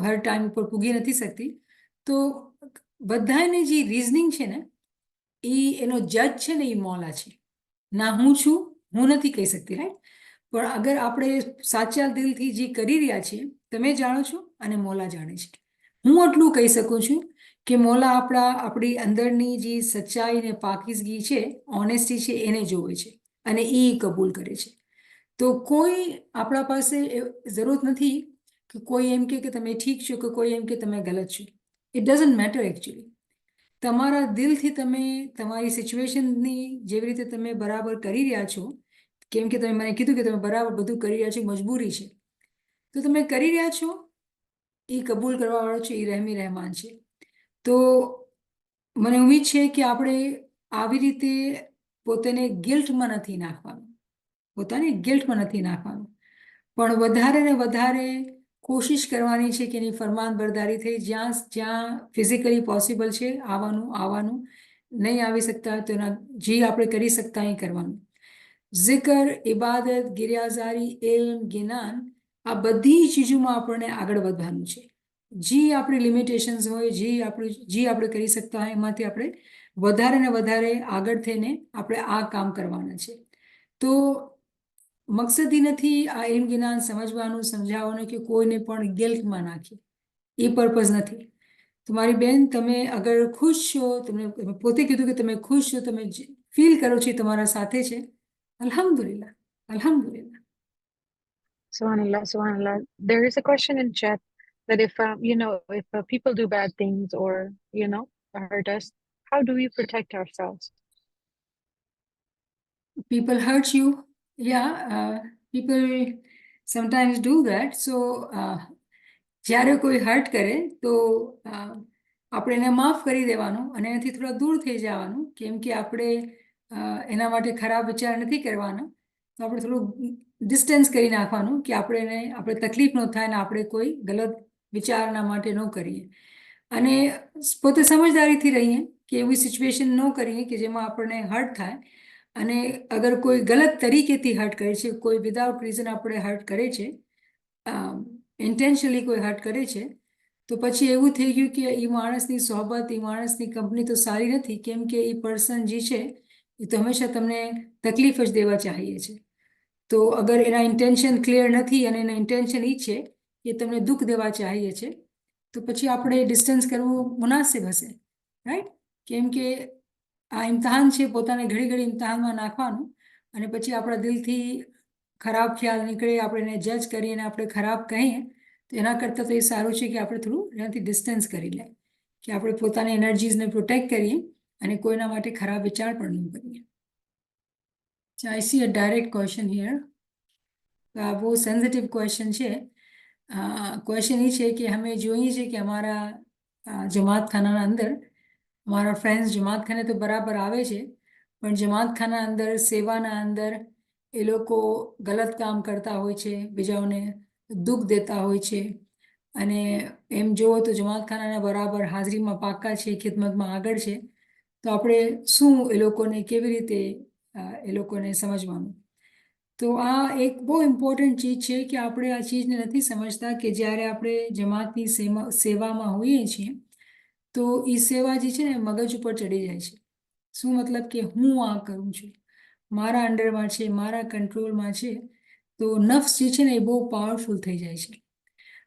Speaker 1: હર ટાઈમ ઉપર પૂગી નથી શકતી. તો બધાને જે રીઝનિંગ છે ને એનો જજ છે ને એ મૌલા છે, ના હું છું, હું નથી કહી શકતી, રાઈટ. પણ અગર આપણે સાચા દિલથી જે કરી રહ્યા છીએ, તમે જાણો છો અને મૌલા જાણે છે. હું એટલું કહી શકું છું કે મૌલા આપણી અંદરની જે સચ્ચાઈ ને પાકીઝગી છે, ઓનેસ્ટી છે, એને જોવે છે અને એ કબૂલ કરે છે. તો કોઈ આપણા પાસે જરૂરત નથી કે કોઈ એમ કે તમે ઠીક છો કે કોઈ એમ કે તમે ગલત છો. It doesn't matter actually. તમારા દિલથી તમે તમારી સિચ્યુએશનની જેવી રીતે તમે બરાબર કરી રહ્યા છો, કેમ કે તમે મને કીધું કે તમે બરાબર બધું કરી રહ્યા છો, મજબૂરી છે, તો તમે કરી રહ્યા છો, એ કબૂલ કરવાવાળો છે, એ રહેમી રહેમાન છે. તો મને ઉમ્મીદ છે કે આપણે આવી રીતે પોતાને ગિલ્ટમાં નથી નાખવાનું, પણ વધારે ને વધારે કોશિશ કરવાની છે કે એની ફરમાન બરદારી થઈ, જ્યાં ફિઝિકલી પોસિબલ છે આવવાનું, નહીં આવી શકતા તો એના જે આપણે કરી શકતા એ કરવાનું. જિકર, ઇબાદત, ગિરિયાઝારી, ઇલ્મ, જ્ઞાન, આ બધી ચીજોમાં આપણને આગળ વધવાનું છે. જે આપણી લિમિટેશન્સ હોય, જે આપણે કરી શકતા હોય એમાંથી આપણે વધારે ને વધારે આગળ થઈને આપણે આ કામ કરવાના છે. તો મકસદ એ નથી આ ઇલ્મ જ્ઞાન સમજવાનું, સમજાવવાનું કે કોઈને પણ ગિલ્ટમાં નાખીએ, એ પર્પઝ નથી. તમારી બેન, તમે અગર ખુશ છો, તમે પોતે કીધું કે તમે ખુશ છો, તમે ફીલ કરો છો તમારા સાથે છે, અલ્હમ્દુલિલ્લાહ, અલ્હમ્દુલિલ્લાહ.
Speaker 2: Subhanallah, subhanallah. There is a question in chat that if people do bad things or hurt us, how do we protect ourselves?
Speaker 1: People hurt you, yeah, people sometimes do that. So જ્યારે કોઈ hurt કરે તો આપણે એને માફ કરી દેવાનું અને એનાથી થોડા દૂર થઈ જવાનું, કેમ કે આપણે એના માટે ખરાબ વિચાર નથી કરવાના, તો આપણે થોડું ડિસ્ટન્સ કરી નાખવાનું કે આપણે તકલીફ ન થાય ને આપણે કોઈ ગલત વિચારના માટે ન કરીએ, અને પોતે સમજદારીથી રહીએ કે એવી સિચ્યુએશન ન કરીએ કે જેમાં આપણને હર્ટ થાય. અને અગર કોઈ ગલત તરીકેથી હર્ટ કરે છે, કોઈ વિધાઉટ રીઝન આપણે હર્ટ કરે છે, ઇન્ટેન્શનલી કોઈ હર્ટ કરે છે, તો પછી એવું થઈ ગયું કે એ માણસની સોબત, એ માણસની કંપની તો સારી નથી, કેમ કે એ પર્સન જે છે એ તો હંમેશા તમને તકલીફ જ દેવા ચાહીએ છે. તો અગર એના ઇન્ટેન્શન ક્લિયર નથી અને એના ઇન્ટેન્શન એ છે કે તમને દુઃખ દેવા ચાહીએ છે, તો પછી આપણે ડિસ્ટન્સ કરવું મુનાસિબ હશે, રાઈટ? કેમ કે આ ઇમ્તહાન છે, પોતાને ઘડી ઘડી ઇમ્તહાનમાં નાખવાનું, અને પછી આપણા દિલથી ખરાબ ખ્યાલ નીકળે, આપણે એને જજ કરીએ અને આપણે ખરાબ કહીએ, તો એના કરતાં તો એ સારું છે કે આપણે થોડું એનાથી ડિસ્ટન્સ કરી લે, કે આપણે પોતાની એનર્જીઝને પ્રોટેક્ટ કરીએ અને કોઈના માટે ખરાબ વિચાર પણ ન કરીએ. I see a direct question here. આ બહુ સેન્સિટિવ ક્વેશ્ચન છે. ક્વેશ્ચન એ છે કે અમે જોઈએ છે કે અમારા જમાતખાનાના અંદર અમારા ફ્રેન્ડ્સ જમાતખાને તો બરાબર આવે છે, પણ જમાતખાના અંદર, સેવાના અંદર એ લોકો ગલત કામ કરતા હોય છે, બીજાઓને દુઃખ દેતા હોય છે, અને એમ જુઓ તો જમાતખાનાના બરાબર હાજરીમાં પાકા છે, ખિદમતમાં આગળ છે, તો આપણે શું એ લોકોને કેવી રીતે એ લોકોને સમજવાનું? તો આ એક બહુ ઇમ્પોર્ટન્ટ ચીજ છે કે આપણે આ ચીજને નથી સમજતા કે જ્યારે આપણે જમાતની સેવામાં હોઈએ છીએ તો એ સેવા જે છે ને મગજ ઉપર ચડી જાય છે. શું મતલબ કે હું આ કરું છું, મારા અંડરમાં છે, મારા કંટ્રોલમાં છે, તો નફ્સ જે છે ને એ બહુ પાવરફુલ થઈ જાય છે,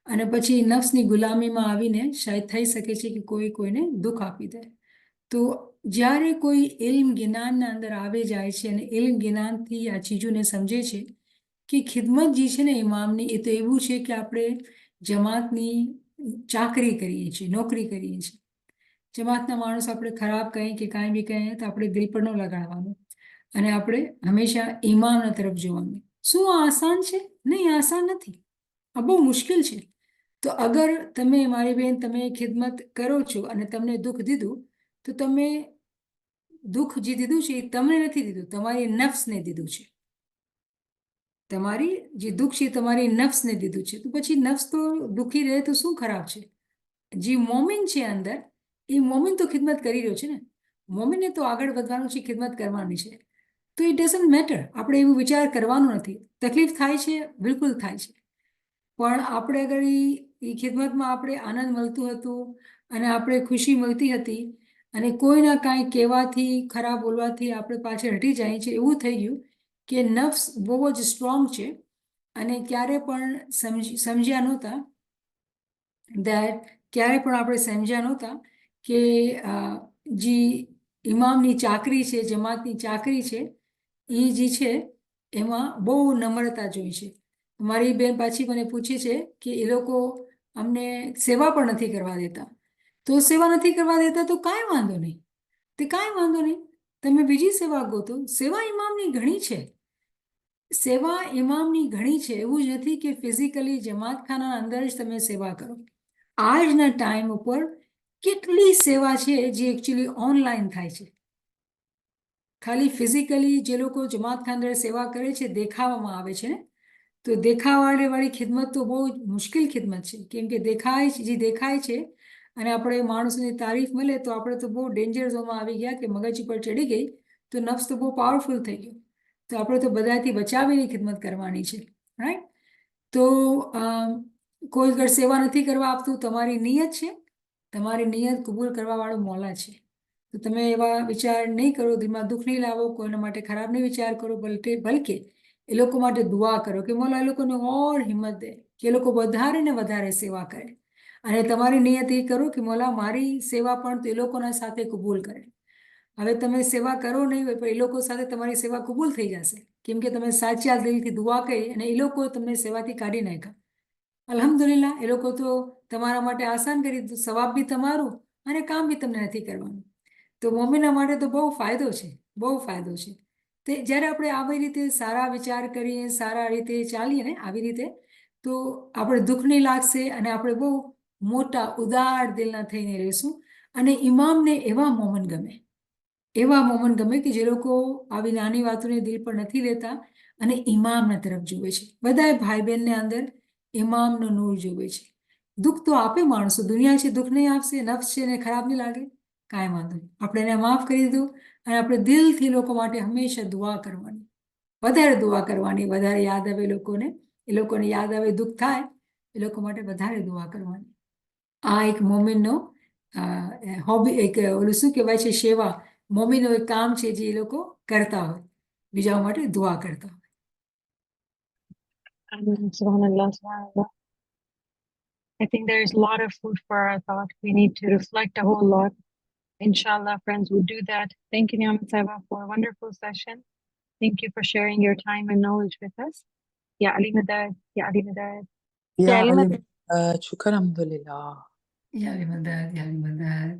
Speaker 1: અને પછી નફ્સની ગુલામીમાં આવીને શાયદ થઈ શકે છે કે કોઈ કોઈને દુઃખ આપી દે. તો જ્યારે કોઈ ઇલ્મ જ્ઞાનના અંદર આવે જાય છે અને ઇલ્મ જ્ઞાનથી આ ચીજોને સમજે છે કે ખિદમત જે છે ને ઇમામની, એ તો એવું છે કે આપણે જમાતની ચાકરી કરીએ છીએ, નોકરી કરીએ છીએ. જમાતના માણસ આપણે ખરાબ કહીએ કે કાંઈ બી કહીએ તો આપણે દિલ પર ન લગાડવાનું, અને આપણે હંમેશા ઇમામના તરફ જોવાનું. શું આ આસાન છે? નહીં, આસાન નથી, આ બહુ મુશ્કેલ છે. તો અગર તમે, મારી બહેન, તમે ખિદમત કરો છો અને તમને દુઃખ દીધું, તો તમે દુઃખ જે દીધું છે એ તમને નથી દીધું, તમારી નફ્સને દીધું છે. તમારી જે દુઃખ છે તમારી નફ્સને દીધું છે. તો પછી નફ્સ તો દુઃખી રહે તો શું ખરાબ છે? જે મોમિન છે અંદર, એ મોમિન તો ખિદમત કરી રહ્યો છે ને, મોમિનને તો આગળ વધવાનું છે, ખિદમત કરવાની છે. તો ઇટ ડઝન્ટ મેટર, આપણે એવું વિચાર કરવાનો નથી. તકલીફ થાય છે, બિલકુલ થાય છે, પણ આપણે અગર એ ખિદમતમાં આપણે આનંદ મળતું હતું અને આપણે ખુશી મળતી હતી, અને કોઈના કાંઈ કહેવાથી, ખરાબ બોલવાથી આપણે પાછળ હટી જાય છે, એવું થઈ ગયું કે નફ્સ બહુ જ સ્ટ્રોંગ છે, અને ક્યારે પણ સમજ્યા નહોતા દેટ, ક્યારે પણ આપણે સમજ્યા નહોતા કે જે ઇમામની ચાકરી છે, જમાતની ચાકરી છે, એ જે છે એમાં બહુ નમ્રતા જોઈ છે. મારી બેન પાછી મને પૂછે છે કે એ લોકો અમને સેવા પણ નથી કરવા દેતા. તો સેવા નથી કરવા દેતા તો કાંઈ વાંધો નહીં, તે કાંઈ વાંધો નહીં, તમે બીજી સેવા ગોતો. સેવા ઇમામની ઘણી છે, સેવા ઇમામની ઘણી છે. એવું જ નથી કે ફિઝિકલી જમાતખાના અંદર જ તમે સેવા કરો. આજના ટાઈમ ઉપર કેટલી સેવા છે જે એકચ્યુઅલી ઓનલાઈન થાય છે. ખાલી ફિઝિકલી જે લોકો જમાતખાના અંદર સેવા કરે છે દેખાવામાં આવે છે ને, તો દેખાવાળી ખિદમત તો બહુ મુશ્કેલ ખિદમત છે, કેમ કે જે દેખાય છે અને આપણે માણસોની તારીફ મળે તો આપણે તો બહુ ડેન્જર ઝોનમાં આવી ગયા કે મગજ ઉપર ચડી ગઈ, તો નફ્સ તો બહુ પાવરફુલ થઈ ગયો. તો આપણે તો બધાથી બચાવીને ખિદમત કરવાની છે, રાઈટ? તો કોઈ અગર સેવા નથી કરવા આપતું, તમારી નિયત છે, તમારી નિયત કબૂલ કરવા વાળો મોલા છે. તો તમે એવા વિચાર નહીં કરો, દિલમાં દુઃખ નહીં લાવો, કોઈના માટે ખરાબ નહીં વિચાર કરો, બલકે એ લોકો માટે દુઆ કરો કે મોલા એ લોકોને ઓર હિંમત દે કે એ લોકો વધારે ને વધારે સેવા કરે. અને તમારી નિયત એ કરો કે મોલા મારી સેવા પણ તો એ લોકોના સાથે કબૂલ કરે. હવે તમે સેવા કરો નહીં હોય પણ એ લોકો સાથે તમારી સેવા કબૂલ થઈ જશે, કેમ કે તમે સાચા દિલથી દુઆ કરી અને એ લોકો તમને સેવાથી કાઢી નાખ્યા. અલ્હમ્દુલિલ્લાહ, એ લોકો તો તમારા માટે આસાન કરી દીધું, સવાબ બી તમારું અને કામ બી તમને નથી કરવાનું. તો મોમિના માટે તો બહુ ફાયદો છે, બહુ ફાયદો છે. તે જ્યારે આપણે આવી રીતે સારા વિચાર કરીએ, સારા રીતે ચાલીએ ને આવી રીતે, તો આપણે દુઃખ નહીં લાગશે અને આપણે બહુ મોટા ઉદાર દિલના થઈને રહીશું. અને ઇમામને એવા મોમન ગમે, એવા મોમેન્ટ ગમે કે જે લોકો આવી નાની વાતોને દિલ પર નથી લેતા અને ઇમામના તરફ જુએ છે. બધાએ ભાઈ બહેનને અંદર ઇમામનો નૂર જુએ છે. દુઃખ તો આપે માણસો, દુનિયા છે દુઃખ નહીં આપશે, નફ્સ છે ને ખરાબ નહીં લાગે, કાંઈ વાંધો નહીં, આપણે એને માફ કરી દીધું. અને આપણે દિલથી લોકો માટે હંમેશા દુઆ કરવાની, વધારે દુઆ કરવાની, વધારે યાદ આવે એ લોકોને યાદ આવે, દુઃખ થાય એ લોકો માટે વધારે દુઆ કરવાની. આ એક મોમિનનો હોબી, એક ઓલું શું કહેવાય છે, સેવા, મોમિનનો એક કામ છે જે એ લોકો કરતા હોય, બીજા માટે દુઆ કરતા હોય.
Speaker 2: Subhanallah, subhanallah. I think there is a lot of food for our thought. We need to reflect a whole lot. Inshallah, friends, we'll do that. Thank you, Niamat Saiba, for a wonderful session. Thank you for sharing your time and knowledge with us. Ya Ali Madad, Ya Ali Madad.
Speaker 5: يا
Speaker 2: Ali
Speaker 5: علي
Speaker 2: Madad.
Speaker 5: شكرا الحمد لله.
Speaker 1: Ya Ali Madad, Ya Ali Madad,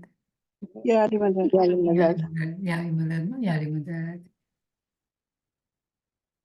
Speaker 6: يا لمدد
Speaker 1: Ya Ali Madad, Ya Ali Madad, Ya Ali Madad.